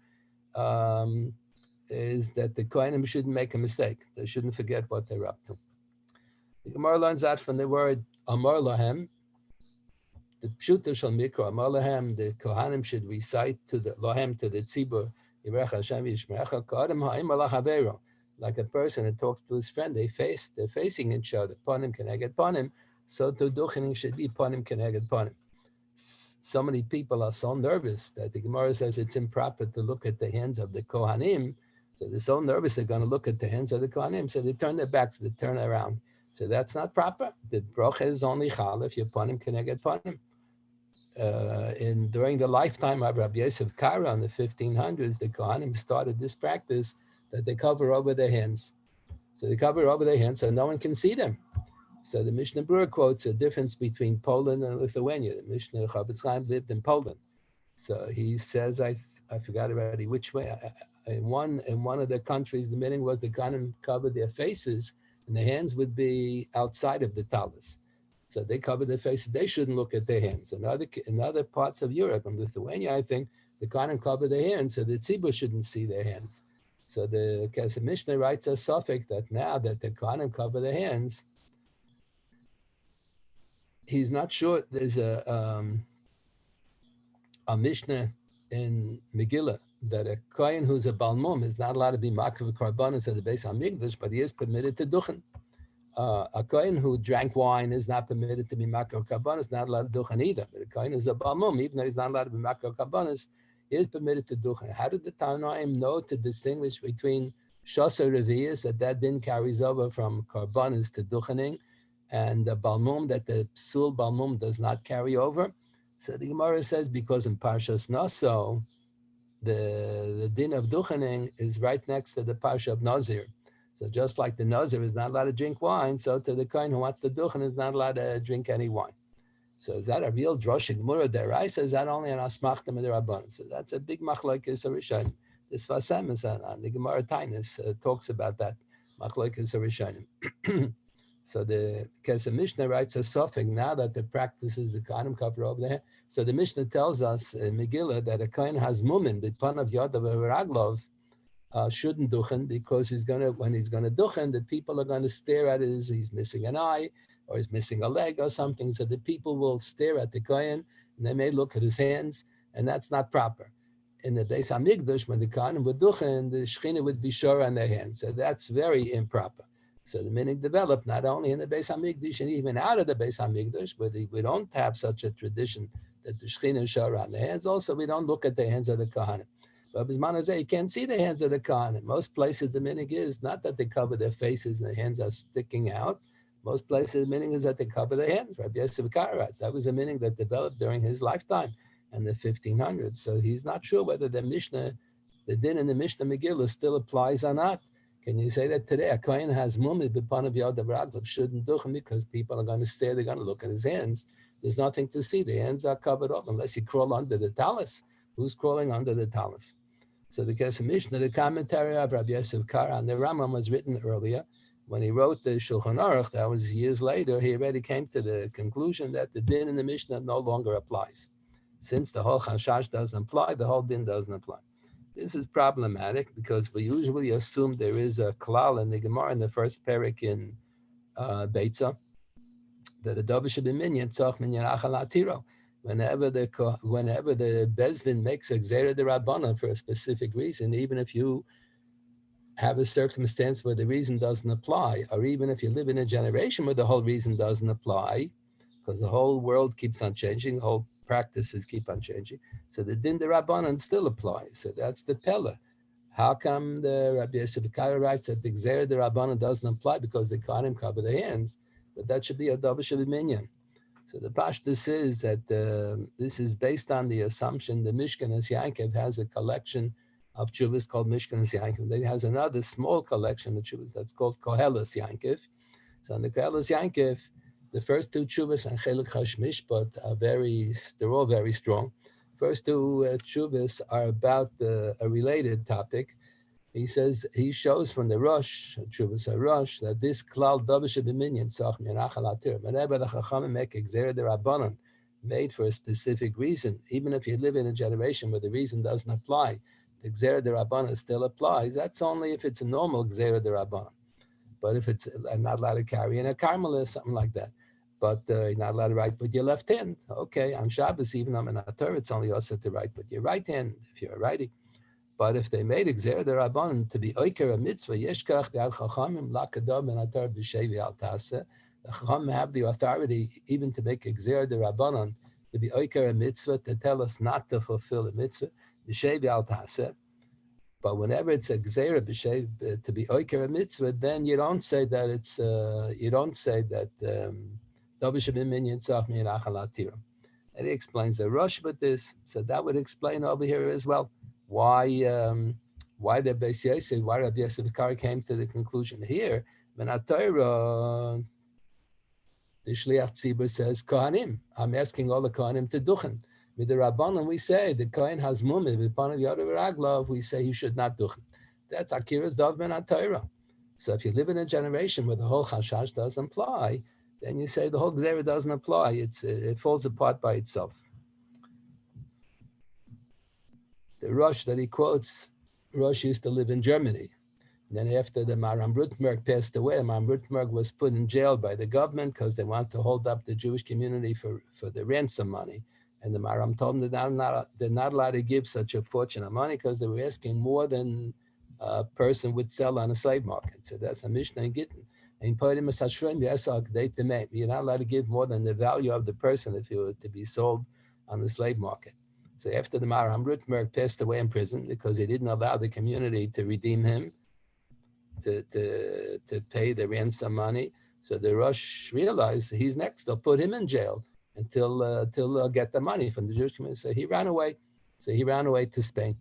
is that the Kohanim shouldn't make a mistake. They shouldn't forget what they're up to. The Gemara learns that from the word Amar Lahem, the Pshuta Shal Mikra, Amar Lahem, the Kohanim should recite to the Lahem, to the Tzibur, Yivrecha Hashem Yishmerecha, Ka'adam Ha'im Ala Chaveiro. Like a person that talks to his friend, they're facing each other. Panim keneged panim, so to duchening should be panim keneged panim. So many people are so nervous that the Gemara says it's improper to look at the hands of the Kohanim. So they're so nervous they're going to look at the hands of the Kohanim. So they turn their backs, they turn around. So that's not proper. The bracha is only chal if you're panim keneged panim. during the lifetime of Rabbi Yosef Kara in the 1500s, the Kohanim started this practice that they cover over their hands. So they cover over their hands so no one can see them. So the Mishnah Berurah quotes a difference between Poland and Lithuania. The Mishnah Chafetz Chaim lived in Poland. So he says, I forgot already which way. In one of the countries, the meaning was the Kohanim covered their faces and the hands would be outside of the talus. So they covered their faces. They shouldn't look at their hands. In other parts of Europe and Lithuania, I think, the Kohanim cover their hands so the tzibur shouldn't see their hands. So the Kesef Mishnah writes a suffix that now that the Kohanim cover their hands, he's not sure. There's a Mishnah in Megillah that a kohen who's a balmum is not allowed to be makriv karbanos at the base hamikdash, but he is permitted to duchen. A kohen who drank wine is not permitted to be makriv karbanos, not allowed to duchen either. But a kohen who's a balmum, even though he's not allowed to be makriv karbanos, is permitted to duchen. How did the Tanoim know to distinguish between shasa revius, that din carries over from karbanos to duchening, and the balmum, that the psul balmum does not carry over? So the Gemara says because in Parshas Naso, the din of duchening is right next to the parsha of Nazir. So just like the Nazir is not allowed to drink wine, so to the kohen who wants to duchen is not allowed to drink any wine. So is that a real drosha gemura deraisa? Is that only an asmachta midrabanan? So that's a big machlokes harishonim. This Vasem is on the Gemara Tainus talks about that machlokes harishonim. So the Kesef Mishnah writes a suffix now that the practice is the Kohanim cover over there. So the Mishnah tells us in Megillah that a kohen has mumin b'pan of yadav v'raglov shouldn't duchen because when he's gonna duchen, the people are gonna stare at he's missing an eye or he's missing a leg or something. So the people will stare at the kohen and they may look at his hands, and that's not proper. In the Beis Hamikdash, when the Kohanim would duchen, the Shechina would be sure on their hands. So that's very improper. So the meaning developed not only in the Beis Hamikdash and even out of the Beis Hamikdash, where we don't have such a tradition that the Shechina show around the hands. Also, we don't look at the hands of the Kohanim. But Bisman Hazeh, you can't see the hands of the Kohanim. Most places, the meaning is not that they cover their faces and their hands are sticking out. Most places, the meaning is that they cover their hands. Rabbi Yosef Kara writes that was a meaning that developed during his lifetime in the 1500s. So he's not sure whether the Mishnah, the din in the Mishnah Megillah still applies or not. Can you say that today a kohen has mumid b'pan of yadav v'raglov shouldn't duchen because people are going to stare, they're going to look at his hands. There's nothing to see. The hands are covered up unless you crawl under the talus. Who's crawling under the talus? So the Kesef Mishnah, the commentary of Rabbi Yosef Kara on the Rambam was written earlier. When he wrote the Shulchan Aruch, that was years later, he already came to the conclusion that the din in the Mishnah no longer applies. Since the whole chashash doesn't apply, the whole din doesn't apply. This is problematic because we usually assume there is a klal in the Gemara in the first parak in Beitza that a dover should be minyan tzach minyan achal atiro. Whenever the bezdin makes a gzera derabbanan for a specific reason, even if you have a circumstance where the reason doesn't apply, or even if you live in a generation where the whole reason doesn't apply, because the whole world keeps on changing, the whole practices keep on changing. So the din derabbanan still applies. So that's the pella. How come the Rabbi Yosef Kara writes that the gzera derabbanan doesn't apply because the kohanim cover their hands, but that should be a dover should be minyan. So the pashtus is that this is based on the assumption the Mishkanas Yankov has a collection of tshuvas called Mishkanas Yankov. Then it has another small collection of tshuvas that's called Kohelas Yankov. So in the Kohelas Yankov, the first two tshuvas and Chelik Hashmishpat they're all very strong. First two tshuvas are about a related topic. He says, he shows from the Rosh, Tshuvas HaRosh, that this klal davar shebeminyan tzach minachal atir. Whenever the Chachamim make a gzera derabbanan made for a specific reason, even if you live in a generation where the reason doesn't apply, the gzera derabbanan still applies. That's only if it's a normal gzera derabbanan. But if it's not allowed to carry in a karmel or something like that, but you're not allowed to write with your left hand. Okay, on Shabbos, even on a Torah, it's only also to write with your right hand if you're a righty. But if they made a gzera derabbanan to be oiker a mitzvah, yeshkach be'al chachamim lakadam and atar b'shevi al taseh. The chachamim have the authority even to make a gzera derabbanan to be oiker a mitzvah, to tell us not to fulfill a mitzvah b'shevi al taseh. But whenever it's a gzera b'shev to be oiker a mitzvah, then you don't say that it's davar shebeminyan tzach min achal atira. And he explains the rush with this. So that would explain over here as well why the Beis Yosef, why Rabbi Yosef Kari came to the conclusion here. When Torah, the Shliach Tzibur says, Kohanim. I'm asking all the Kohanim to duchen. With the Rabbanan, we say the Kohen has mumid. With Panav Yodav Raglov, we say he should not duchen. That's Akira's Dov Ben Torah. So if you live in a generation where the whole Chashash doesn't apply, then you say the whole Gzera doesn't apply. It falls apart by itself. The Rosh that he quotes, Rosh used to live in Germany. And then after the Maram Rutenberg passed away, Maram Rutenberg was put in jail by the government because they wanted to hold up the Jewish community for the ransom money. And the Maram told them that they're not allowed to give such a fortune of money because they were asking more than a person would sell on a slave market. So that's a Mishnah in Gittin. And you're not allowed to give more than the value of the person if he were to be sold on the slave market. So after the Maram Rutenberg passed away in prison because he didn't allow the community to redeem him, to pay the ransom money. So the Rosh realized he's next. They'll put him in jail until they'll get the money from the Jewish community. So he ran away. So he ran away to Spain.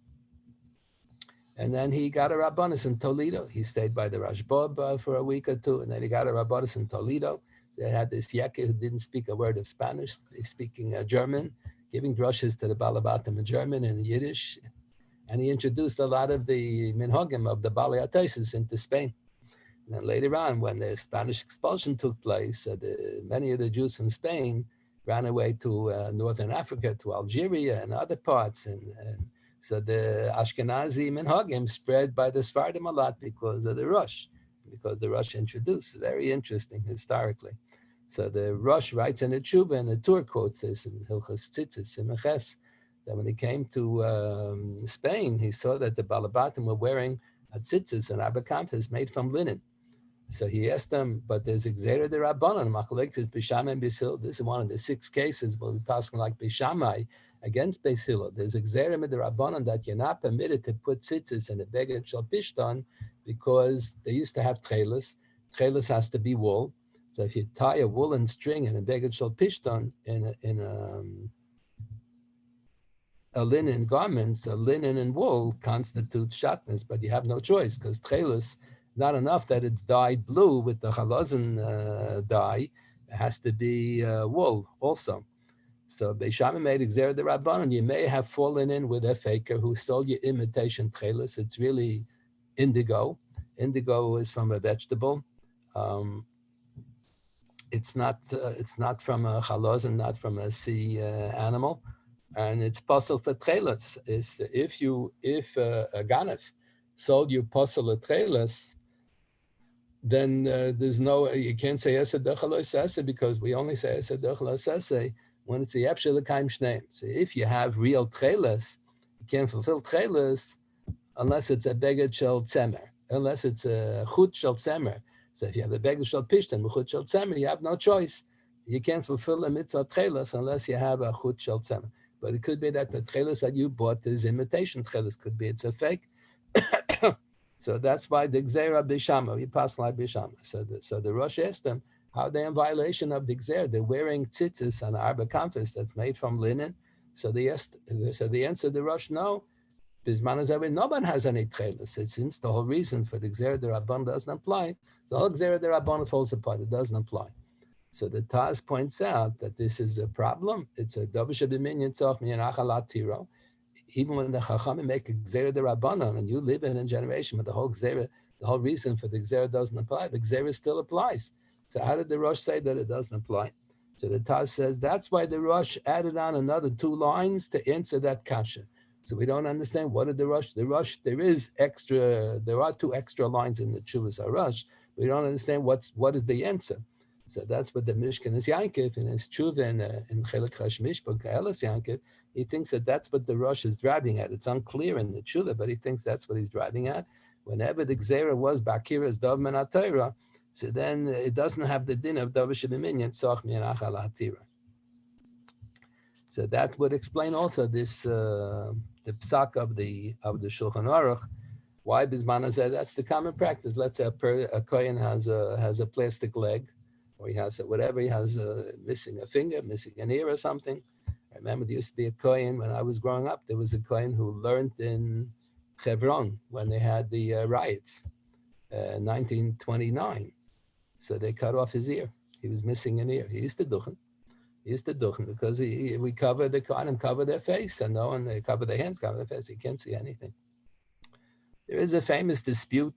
And then he got a Rabbanus in Toledo. He stayed by the Rashbab for a week or two, and then he got a Rabbanus in Toledo. They had this Yekir who didn't speak a word of Spanish. He's speaking German, giving drushes to the Balabatim in German and Yiddish. And he introduced a lot of the minhagim of the Bali Ataisis into Spain. And then later on, when the Spanish expulsion took place, many of the Jews from Spain ran away to Northern Africa, to Algeria and other parts. And so the Ashkenazi minhagim spread by the Sfardim a lot because of the Rosh, because the Rosh introduced. Very interesting historically. So the Rosh writes in the Tshuva, and the Tur quotes this in Hilchas Tzitzis, in Meches, that when he came to Spain, he saw that the Balabatim were wearing tzitzis and abakamfas made from linen. So he asked them, but there's a Gzera de Rabbanan, Machalekes Bishamai and Beis. This is one of the 6 cases where we're talking like Bishamai against Beis Hillel. There's a Gzera de Rabbanan that you're not permitted to put tzitzis in a beged shel pishton because they used to have tchelis. Tchelis has to be wool. So if you tie a woolen string in a beged shel pishton in a linen garments, a linen and wool constitute shatnez, but you have no choice because tchelis, not enough that it's dyed blue with the halazon dye, it has to be wool also. So Beis Shammai made Gzera de Rabbanan. You may have fallen in with a faker who sold you imitation tchelis. It's really indigo. Indigo is from a vegetable. It's not from a halazon, not from a sea animal. And it's possible for tchelas. Is if a ganef sold you possible tchelas, then there's no, you can't say esed dechalo sase because we only say esed dechalo sase when it's a yepshel l'kaim shneim. So if you have real tchelas, you can't fulfill tchelas unless it's a beged shel tzemer, unless it's a chut shel tzemer. So if you have a beged shel pishtan, chut shel tzemer, you have no choice. You can't fulfill a mitzvah tchelas unless you have a chut shel tzemer. But it could be that the tchelis that you bought is imitation tchelis. Could be it's a fake. So that's why the Gzera Bishama, we pass like Bishama. So the Rosh asked them how they're in violation of the Gzera. They're wearing tzitzis and arba kamfis that's made from linen. So they answered the Rosh, no. Bisman is no one has any tchelis. Since the whole reason for the Gzera de Rabban doesn't apply, the whole Gzera de Rabban falls apart. It doesn't apply. So the Taz points out that this is a problem. It's a davish b'minyan tzach mi'anachalat tiro. Even when the Chachamim make a Gzera de Rabbanan, and you live in a generation where the whole reason for the Gzera doesn't apply, the Gzera still applies. So how did the Rosh say that it doesn't apply? So the Taz says that's why the Rosh added on another 2 lines to answer that kasha. So we don't understand what did the Rosh, there are 2 extra lines in the Chuvas HaRosh. We don't understand what is the answer. So that's what the Mishkan is Yankiv in his Tshuva in Chelik Chash Mishpah, Ka'elas Yankiv. He thinks that that's what the Rosh is driving at. It's unclear in the Tshuva, but he thinks that's what he's driving at. Whenever the Gzera was Bakira's Dov Men HaTorah, so then it doesn't have the din of Davish B'minyan Tzach Mi'anachal HaTira. So that would explain also this the psak of the Shulchan Aruch. Why Bisman said that's the common practice. Let's say a kohen has a plastic leg, or he has whatever, he has missing a finger, missing an ear or something, I remember there used to be a Kohen when I was growing up. There was a Kohen who learned in Hebron when they had the riots, 1929. So they cut off his ear. He was missing an ear. He used to duchen. He used to duchen because we cover the Kohanim, cover their face, and no one, they cover their hands, cover their face. He can't see anything. There is a famous dispute.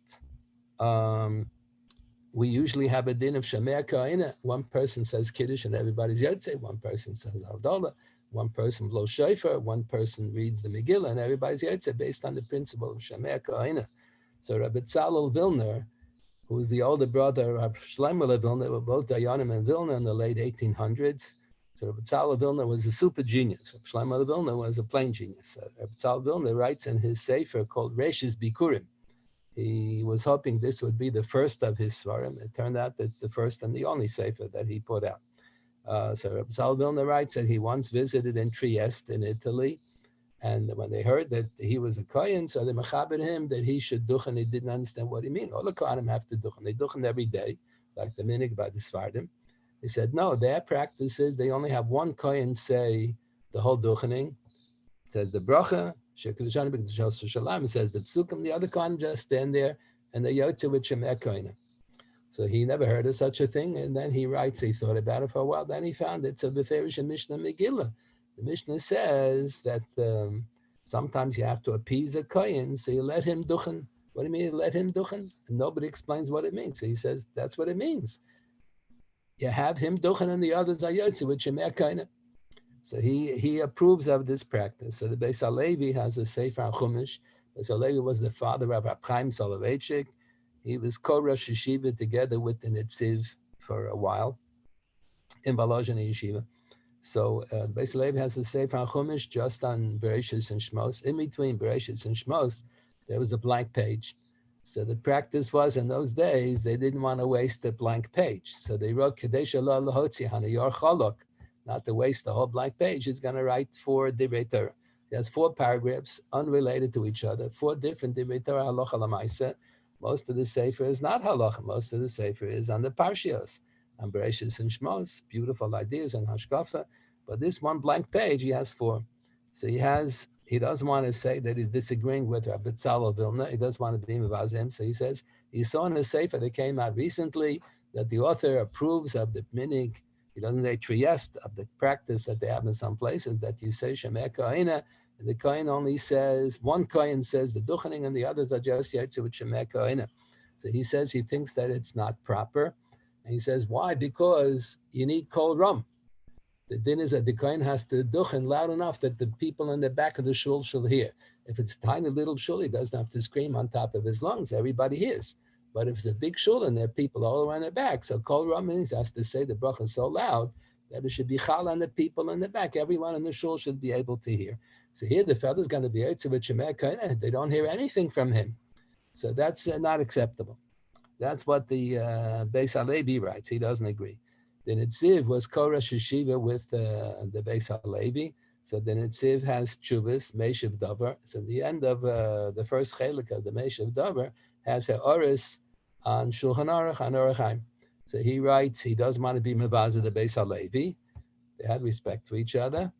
We usually have a din of Shemea Ka'ina. One person says Kiddush and everybody's Yotze. One person says Havdalah. One person blows Shofar. One person reads the Megillah and everybody's Yotze based on the principle of Shemea Ka'ina. So Rabbi Tzalel Vilner, who was the older brother of Shlomo Vilner, were both Dayanim and Vilna in the late 1800s. So Rabbi Tzalel Vilner was a super genius. Shlomo Vilner was a plain genius. Rabbi Tzalel Vilner writes in his sefer called Reshis Bikurim. He was hoping this would be the first of his svarim. It turned out that it's the first and the only sefer that he put out. So Rabbi Tzalel Vilner writes that he once visited in Trieste in Italy, and when they heard that he was a Kohen, so they mechaber him that he should duchen. He didn't understand what he mean. All the Kohanim have to duchen. They duchen every day, like the minig by the Svardim. They said, no, their practice is they only have one Kohen say the whole duchening. It says the bracha, it says the psukim, the other Kohanim just stand there and they yotze with Shemeh Kohanim. So he never heard of such a thing. And then he writes, he thought about it for a while. Then he found it's a Beferish and Mishnah Megillah. The Mishnah says that sometimes you have to appease a Kohen, so you let him duchen. What do you mean, let him duchen? And nobody explains what it means. So he says, that's what it means. You have him duchen and the others are yotze with Shemeh Kohanim. So he approves of this practice. So the Beis Halevi has a Sefer Chumash. Beis Halevi was the father of Rab Chaim Soloveitchik. He was co-Rosh Yeshiva together with the Netziv for a while in Volozhin Yeshiva. So Beis Halevi has a Sefer Chumash just on Bereshis and Shmos. In between Bereshis and Shmos, there was a blank page. So the practice was in those days, they didn't want to waste a blank page. So they wrote Kadesh Allah Lahotzi Hana Yor Chalok. Not to waste the whole blank page, it's going to write 4 Divrei Torah. It has 4 paragraphs unrelated to each other, 4 different Divrei Torah halacha l'maisa. Most of the sefer is not halacha. Most of the sefer is on the parshios, on Bereshis and Shmos, beautiful ideas and hashkafa. But this one blank page, he has 4. So he doesn't want to say that he's disagreeing with Rabbi Tzalel Vilna. He doesn't want to be mevazim. So he says he saw in a sefer that came out recently that the author approves of the minig. He doesn't say Trieste of the practice that they have in some places that you say Shemeh Kohaina, and the Kohen only says, one Kohen says the duchening and the others are just yotze with Shemeh Kohaina. So he says he thinks that it's not proper. And he says, why? Because you need kol rum. The din is that the Kohen has to duchen loud enough that the people in the back of the shul shall hear. If it's a tiny little shul, he doesn't have to scream on top of his lungs. Everybody hears. But if it's a big shul and there are people all around the back, so kol rum means has to say the bracha so loud that it should be chal on the people in the back. Everyone in the shul should be able to hear. So here the fellow's going to be yotze with Shemeh Kohanim. They don't hear anything from him. So that's not acceptable. That's what the Beis Halevi writes. He doesn't agree. The Netziv was co-Rosh Yeshiva with the Beis Halevi. So the Netziv has Chuvas, Meshiv Davar. So the end of the first chelik of the Meshiv Davar has Ha'oris on Shulchan Aruch, on Orach Chaim. So he writes, he doesn't want to be Mevazah the Beis Halevi. They had respect for each other.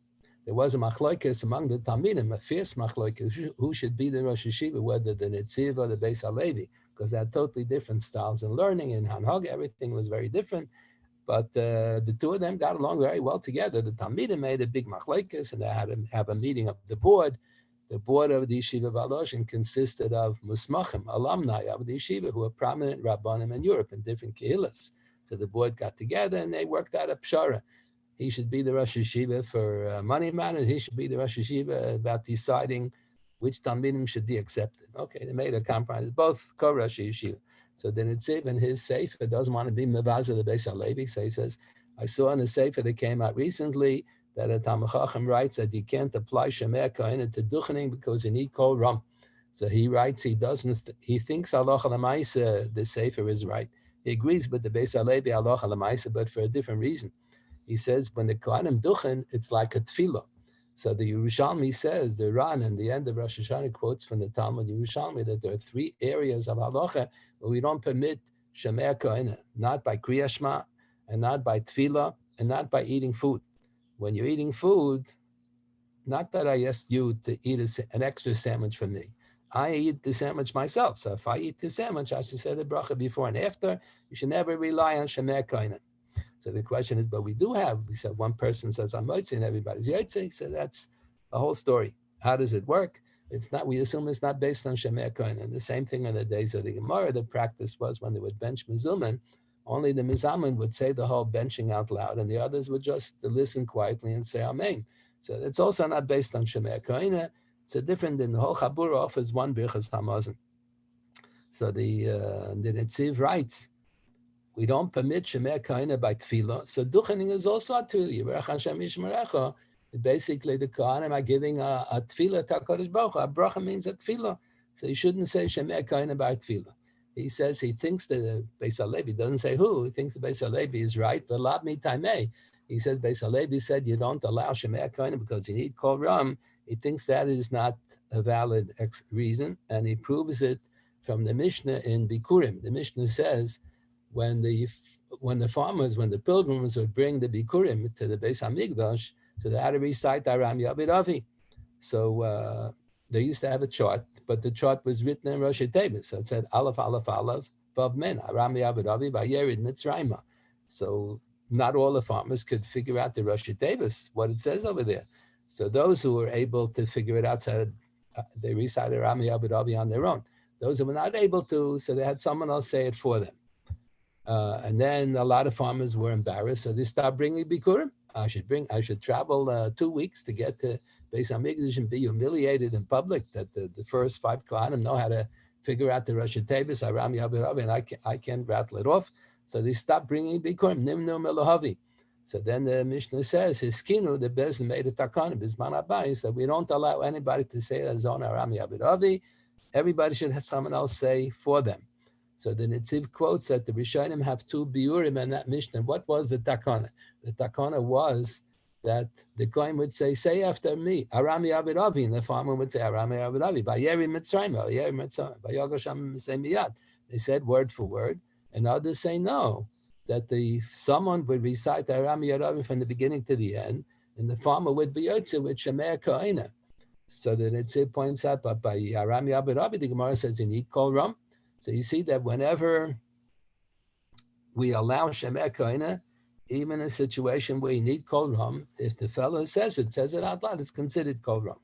There was a machlokes among the Talmidim, a fierce machlokes, who should be the Rosh Yeshiva, whether the Netziv or the Beis Halevi, because they had totally different styles in learning. In Hanhag, everything was very different. But the two of them got along very well together. The Talmidim made a big machlokes, and they had to have a meeting of the board. The board of the Yeshiva Volozhin consisted of musmachim, alumni of the Yeshiva, who were prominent rabbanim in Europe in different kehillas. So the board got together and they worked out a pshara. He should be the Rosh Yeshiva for money matters. He should be the Rosh Yeshiva about deciding which Talmidim should be accepted. Okay, they made a compromise, both co-Rosh Yeshiva. So then it's in his sefer doesn't want to be Mevazah the Beis Halevi. So he says, I saw in a sefer that came out recently that a Talmid Chacham writes that you can't apply Shemeh Kohaina to duchening because you need kol rum. So he writes he thinks halacha l'maisa the sefer is right. He agrees with the Beis Halevi halacha l'maisa, but for a different reason. He says when the Kohanim duchen, it's like a tefillah. So the Yerushalmi says, the Ran in the end of Rosh Hashanah quotes from the Talmud Yerushalmi that there are 3 areas of halacha where we don't permit Shemeh Kohaina, not by Kriya Shema, and not by tefillah, and not by eating food. When you're eating food, not that I asked you to eat an extra sandwich for me. I eat the sandwich myself. So if I eat the sandwich, I should say the bracha before and after. You should never rely on shemer kaina. So the question is, but we said one person says I'm Yotze and everybody's Yotze. So that's a whole story. How does it work? It's not, we assume it's not based on Shemer Kohen. And the same thing in the days of the Gemara, the practice was when they would bench Mizuman, only the Mizaman would say the whole benching out loud, and the others would just listen quietly and say Amen. So it's also not based on Shemer Kohen. It's a different, in the whole Chabura offers one Birchas Hamazon. So the Netziv writes, we don't permit Shemer Kahina by Tefillah. So Duchening is also a Tefillah. Yivarech Hashem Yishmerecha. Basically, the Kohanim are giving a Tefillah to HaKadosh Baruch Hu. A bracha means a Tefillah. So you shouldn't say Shemer Kahina by Tefillah. He says he thinks the Beis HaLevi, doesn't say who, he thinks the Beis HaLevi is right, but Lab Mi Taimei. He says Beis HaLevi said you don't allow Shemer Kahina because you need Kol Ram. He thinks that is not a valid reason, and he proves it from the Mishnah in Bikurim. The Mishnah says, when the farmers, when the pilgrims would bring the bikurim to the Beis Hamikdash, so they had to recite Aram Yabid Avi. So they used to have a chart, but the chart was written in Rosh Tevis. So it said Aleph, Aleph, Aleph, Vav Men, Aram Yabid Avi, Vayerid Mitzrayma. So not all the farmers could figure out the Rosh Tevis, what it says over there. So those who were able to figure it out said they recited Aram Yabid Avi on their own. Those who were not able to, so they had someone else say it for them. And then a lot of farmers were embarrassed, so they stopped bringing bikurim. I should travel 2 weeks to get to Beis Hamikdash and be humiliated in public that the first 5 Kohanim know how to figure out the Rosh Tevis, Aram Yabirav, and I can't rattle it off. So they stopped bringing bikurim. Nimnu melahavi. So then the Mishnah says, Hiskinu, the Bezin made a takana, Bizman Abai, so we don't allow anybody to say Azon Aram Yabiravi. Everybody should have someone else say for them. So the Netziv quotes that the Rishonim have 2 biurim in that Mishnah. What was the takana? The takana was that the Kohen would say after me, Aram Yabid Avi, and the farmer would say, Aram Yabid Avi, Vayeri Mitzrayim, Vayeri Mitzrayim, Vayagasham Miyad. They said word for word, and others say no, that someone would recite Aram Yabid Avi from the beginning to the end, and the farmer would be Yotze with Shemer Kohena. So the Netziv points out, but by Aram Yabid Avi, the Gemara says you need Kol Ram. So you see that whenever we allow Shemer Kohena, even in a situation where you need Kol Ram, if the fellow says it out loud, it's considered Kol Ram.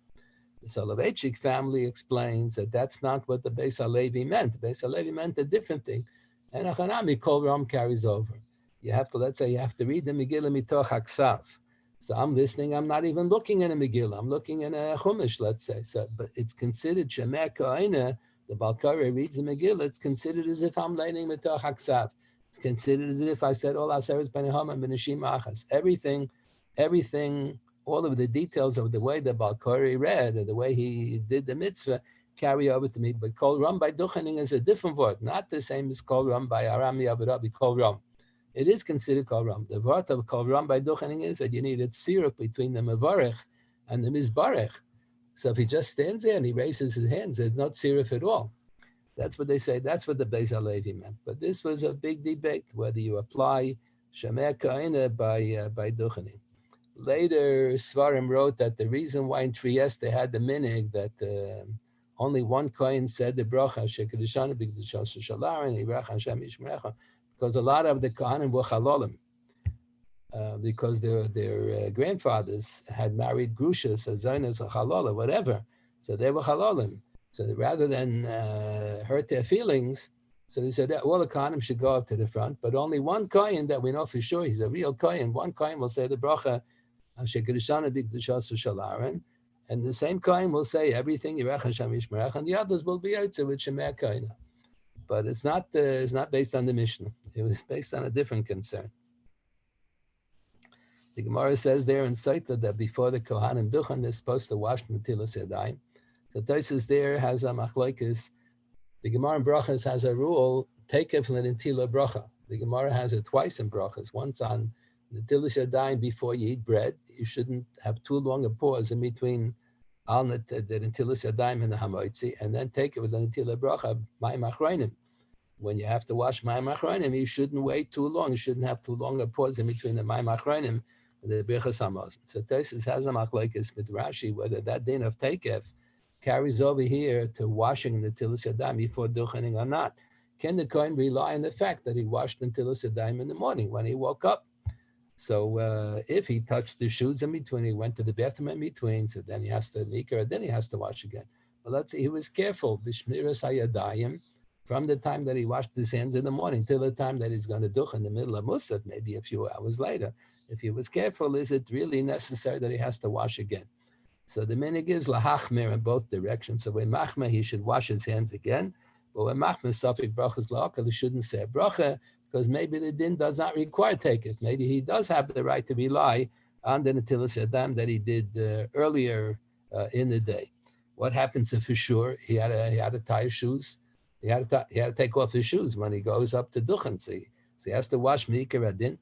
The Soloveitchik family explains that that's not what the Beis HaLevi meant. The Beis HaLevi meant a different thing. And Achanami, Kol Ram carries over. You have to, let's say, you have to read the Megillah mitoch haksav. So I'm listening, I'm not even looking in a Megillah, I'm looking in a Chumash, let's say. So, but it's considered Shemer Kohena. The Balkari reads the Megillah, it's considered as if I'm learning mitoch haksav. It's considered as if I said all Aseres Beniham and Benishim Achas. Everything, all of the details of the way the Balkari read or the way he did the mitzvah carry over to me. But Kol Ram by Duchening is a different word, not the same as Kol Ram by Aram Yabirabi, Kol Ram. It is considered Kol Ram. The word of Kol Ram by Duchening is that you need a tziruf between the Mevarech and the Mizbarech. So if he just stands there and he raises his hands, there's no tziruf at all. That's what they say. That's what the Beis HaLevi meant. But this was a big debate, whether you apply Shemer Kohena by Duchening. Later, Svarim wrote that the reason why in Trieste they had the minig that only one Kohen said the bracha, Shekadishana B'Kedusha Shalar, and Yirach Hashem Yishmerecha, because a lot of the Kohanim were chalolim, because their grandfathers had married Grushas, Zonas, or Chalola, whatever. So they were chalolim. So rather than hurt their feelings, so they said that all the Kohanim should go up to the front, but only one Kohen that we know for sure, he's a real Kohen, one Kohen will say the bracha, Shekadishana B'Kedusha Shalaran, and the same Kohen will say everything, Yirach Hashem Yishmerach, and the others will be Yotze with Shemer Kohena. But it's not based on the Mishnah. It was based on a different concern. The Gemara says there in Saita that before the Kohanim Duchan, they're supposed to wash Netilas Yadayim. So Tosfos there has a machlokes. The Gemara in Brachas has a rule, take it from the Netilah Bracha. The Gemara has it twice in Brachas. Once on Netilas Yadayim before you eat bread. You shouldn't have too long a pause in between the Netilas Yadayim and the Hamoitzi, and then take it with the Netilah Bracha, Mayim Achronim. When you have to wash Mayim Achronim, you shouldn't wait too long. You shouldn't have too long a pause in between the Mayim Achronim the Birchas Hamazon. So Tosfos has a machlokes with Rashi whether that din of Tekef carries over here to washing the Netilas Yadayim before Duchening or not. Can the Kohen rely on the fact that he washed the Netilas Yadayim in the morning when he woke up? So if he touched the shoes in between, he went to the bathroom in between, so then he has to mikra, then he has to wash again. But let's say he was careful, b'shmiras hayadayim, from the time that he washed his hands in the morning till the time that he's going to duch in the middle of Musaf, maybe a few hours later. If he was careful, is it really necessary that he has to wash again? So the minig is lahachmir in both directions. So when machmir, he should wash his hands again. But when machmir safik brachas la'akal, he shouldn't say a bracha, because maybe the din does not require take it. Maybe he does have the right to rely on the Netilas Yadayim that he did earlier in the day. What happens if for sure he had to tie his shoes? He had to take off his shoes when he goes up to Duchen. So he has to wash Mikra Adin.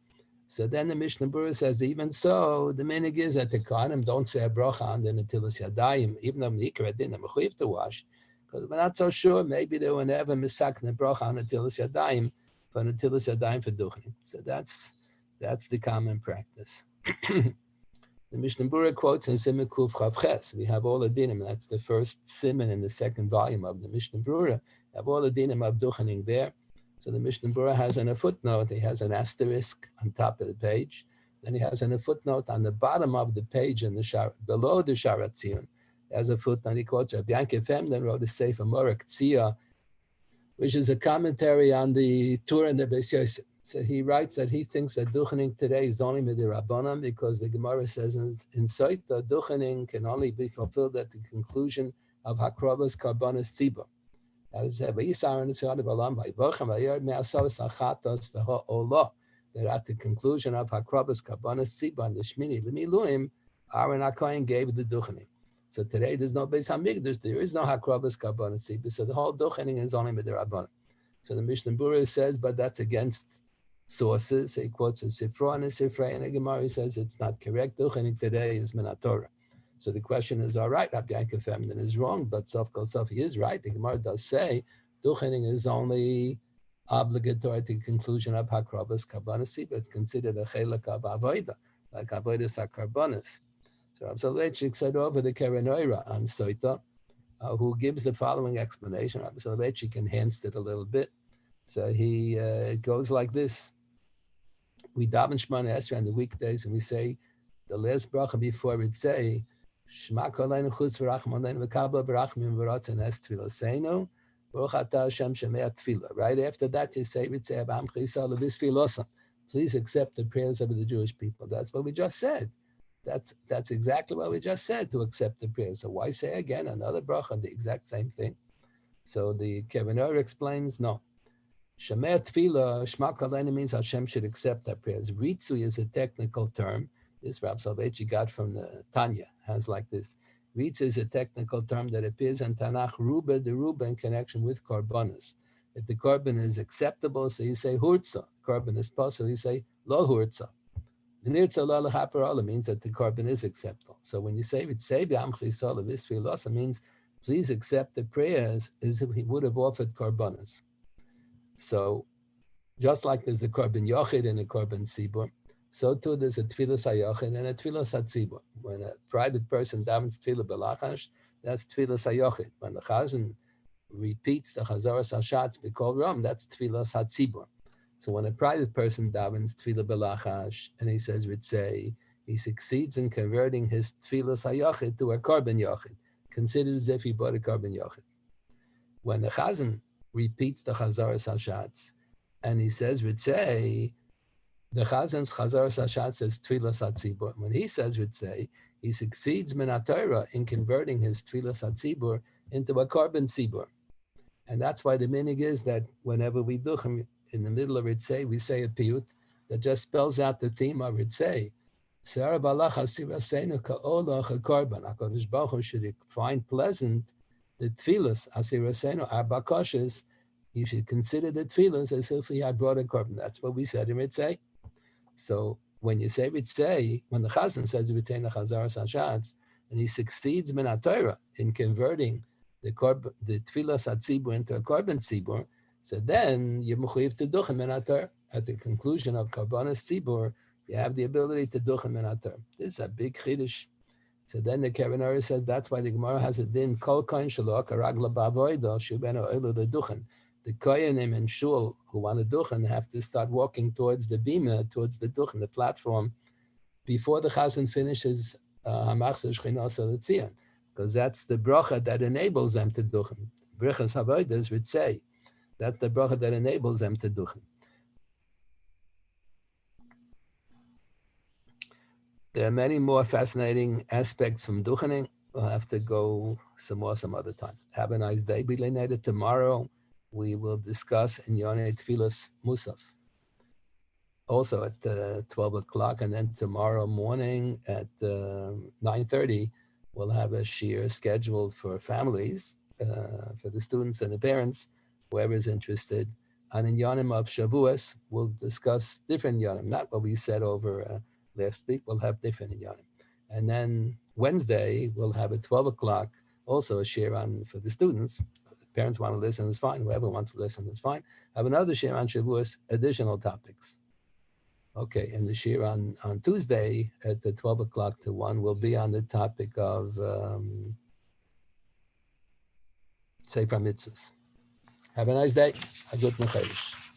So then the Mishnah Berurah says, even so, the minig is that the Kohanim don't say a bracha on the Netilas Yadayim, even though Mikra Adin are mechuyev to wash, because we're not so sure. Maybe they were never misak the bracha on Netilas Yadayim for Netilas Yadayim for Duchening. So that's the common practice. The Mishnah Berurah quotes in Siman Kuf Chav Ches. We have all the dinim. That's the first siman in the second volume of the Mishnah Berurah. We have all the dinim of Duchening there. So the Mishnah Berurah has in a footnote, he has an asterisk on top of the page. Then he has in a footnote on the bottom of the page in the below the Sharat Zion. He has a footnote. He quotes Rabbi Yankov Emden wrote a Sefer Morak Tzia, which is a commentary on the Torah and the Beis Yosef. So he writes that he thinks that Duchening today is only Midirabbanan because the Gemara says in Soita, Duchening can only be fulfilled at the conclusion of Hakrovas Karbanas Tzibah. That is, that at the conclusion of Hakrovas Karbanas Tzibah and the Shmini L'miluim, Aaron HaKohen gave the Duchening. So today there's no Beis Hamikdash, there is no Hakrovas Karbanas Tzibah, so the whole Duchening is only Midirabbanan. So the Mishnah Berurah says, but that's against sources. He quotes a Sifra and a Sifra, and a Gemara says it's not correct. Duchening today is Minat Torah. So the question is, all right, Rabbi Yankov Emden is wrong, but Sof Kol Sof, he is right. The Gemara does say Duchening is only obligatory at the conclusion of Hakrovas Karbanas Tzibah. It's considered a chelak of Avodah, like Avodas HaKarbanas. So Rav Soloveitchik said over the Keren Oira on Soita, who gives the following explanation. Rav Soloveitchik enhanced it a little bit. So he goes like this. We daven Shemona Esrei on the weekdays, and we say the last bracha before it say Shema Koleinu Chutz V'Rachim Aleinu V'Kabla B'Rachmim V'Rotzen Es Tfiloseinu Baruch Atah Hashem Shemei Tefillah. Right after that, you say Ritzei Abam Chisal V'Sfilosam. Please accept the prayers of the Jewish people. That's what we just said. That's exactly what we just said, to accept the prayers. So why say again another bracha, the exact same thing? So the Keren Oira explains, no. Shemei Tefillah, Shema Koleinu means Hashem should accept our prayers. Ritzui is a technical term. This Rav Soloveitchik got from the Tanya, has like this. Ritzui is a technical term that appears in Tanakh, Ruba, the Ruba in connection with Korbanos. If the Korban is acceptable, so you say Hurtza. Korban is possible, you say Lo Hurtza. Nirtza Lo Lechaparala means that the Korban is acceptable. So when you say Ritzei B'Am Chisol V'Sfilosa means please accept the prayers as if he would have offered Korbanos. So just like there's a Korban Yochid and a Korban Tzibur, so too there's a Tfilas HaYochid and a Tfilas HaTzibur. When a private person davens Tfilah B'Lachash, that's Tfilas HaYochid. When the Chazan repeats the Chazaras HaShatz B'Kol Ram, that's Tfilas HaTzibur. So when a private person davens Tfilah B'Lachash and he says Ritzei, he succeeds in converting his Tfilas HaYochid to a Korban Yochid, considered as if he bought a Korban Yochid. When the Chazan repeats the Chazaras HaShatz, and he says Ritzei, the Chazan's Chazaras HaShatz says Tfilas HaTzibur. When he says Ritzei, he succeeds Minat Torah in converting his Tfilas HaTzibur into a Korban Tzibur. And that's why the minig is that whenever we do in the middle of Ritzei, we say a piyut that just spells out the theme of Ritzei. Se'ar balach asiraseinu ka'olach ha'korban. HaKadosh Baruch Hu should find pleasant the tefillas, asirasenu, our bakoshes, you should consider the tefillas as if he had brought a korban. That's what we said in Ritzei. So when you say Ritzei, when the Chazan says Ritzei Chazaras HaShatz, and he succeeds Minat Torah in converting the tefillas HaTzibur into a korban tzibur, so then you're mechuyev to duchen Minat Torah. At the conclusion of Karbanas Tzibur, You have the ability to duchen min haTorah. This is a big chiddush. So then the Keren Orah says that's why the Gemara has a din kol kohen shelo karagla ba'avodah shubeno elu leduchen. The kohenim in shul who want to duchen have to start walking towards the bima, towards the duchen, the platform, before the chazan finishes hamachzor shchinos eletzion, because that's the bracha that enables them to duchen. Brichas havodas would say that's the bracha that enables them to duchen. There are many more fascinating aspects from duchening. We'll have to go some other time. Have a nice day. B'leinated tomorrow, we will discuss in Yonei Tfilas Musaf. Also at 12 o'clock, and then tomorrow morning at 9:30, we'll have a shiur scheduled for families, for the students and the parents, whoever is interested. And in Yonim of Shavuos, we'll discuss different Yonim, not what we said over last week. We'll have different Yonim. And then Wednesday, we'll have at 12 o'clock also a shiur on for the students. If parents want to listen, it's fine. Whoever wants to listen, it's fine. Have another shiur on Shavuos, additional topics. Okay, and the shiur on Tuesday at the 12 o'clock to 1 will be on the topic of Sefer Mitzvahs. Have a nice day. A good Chodesh.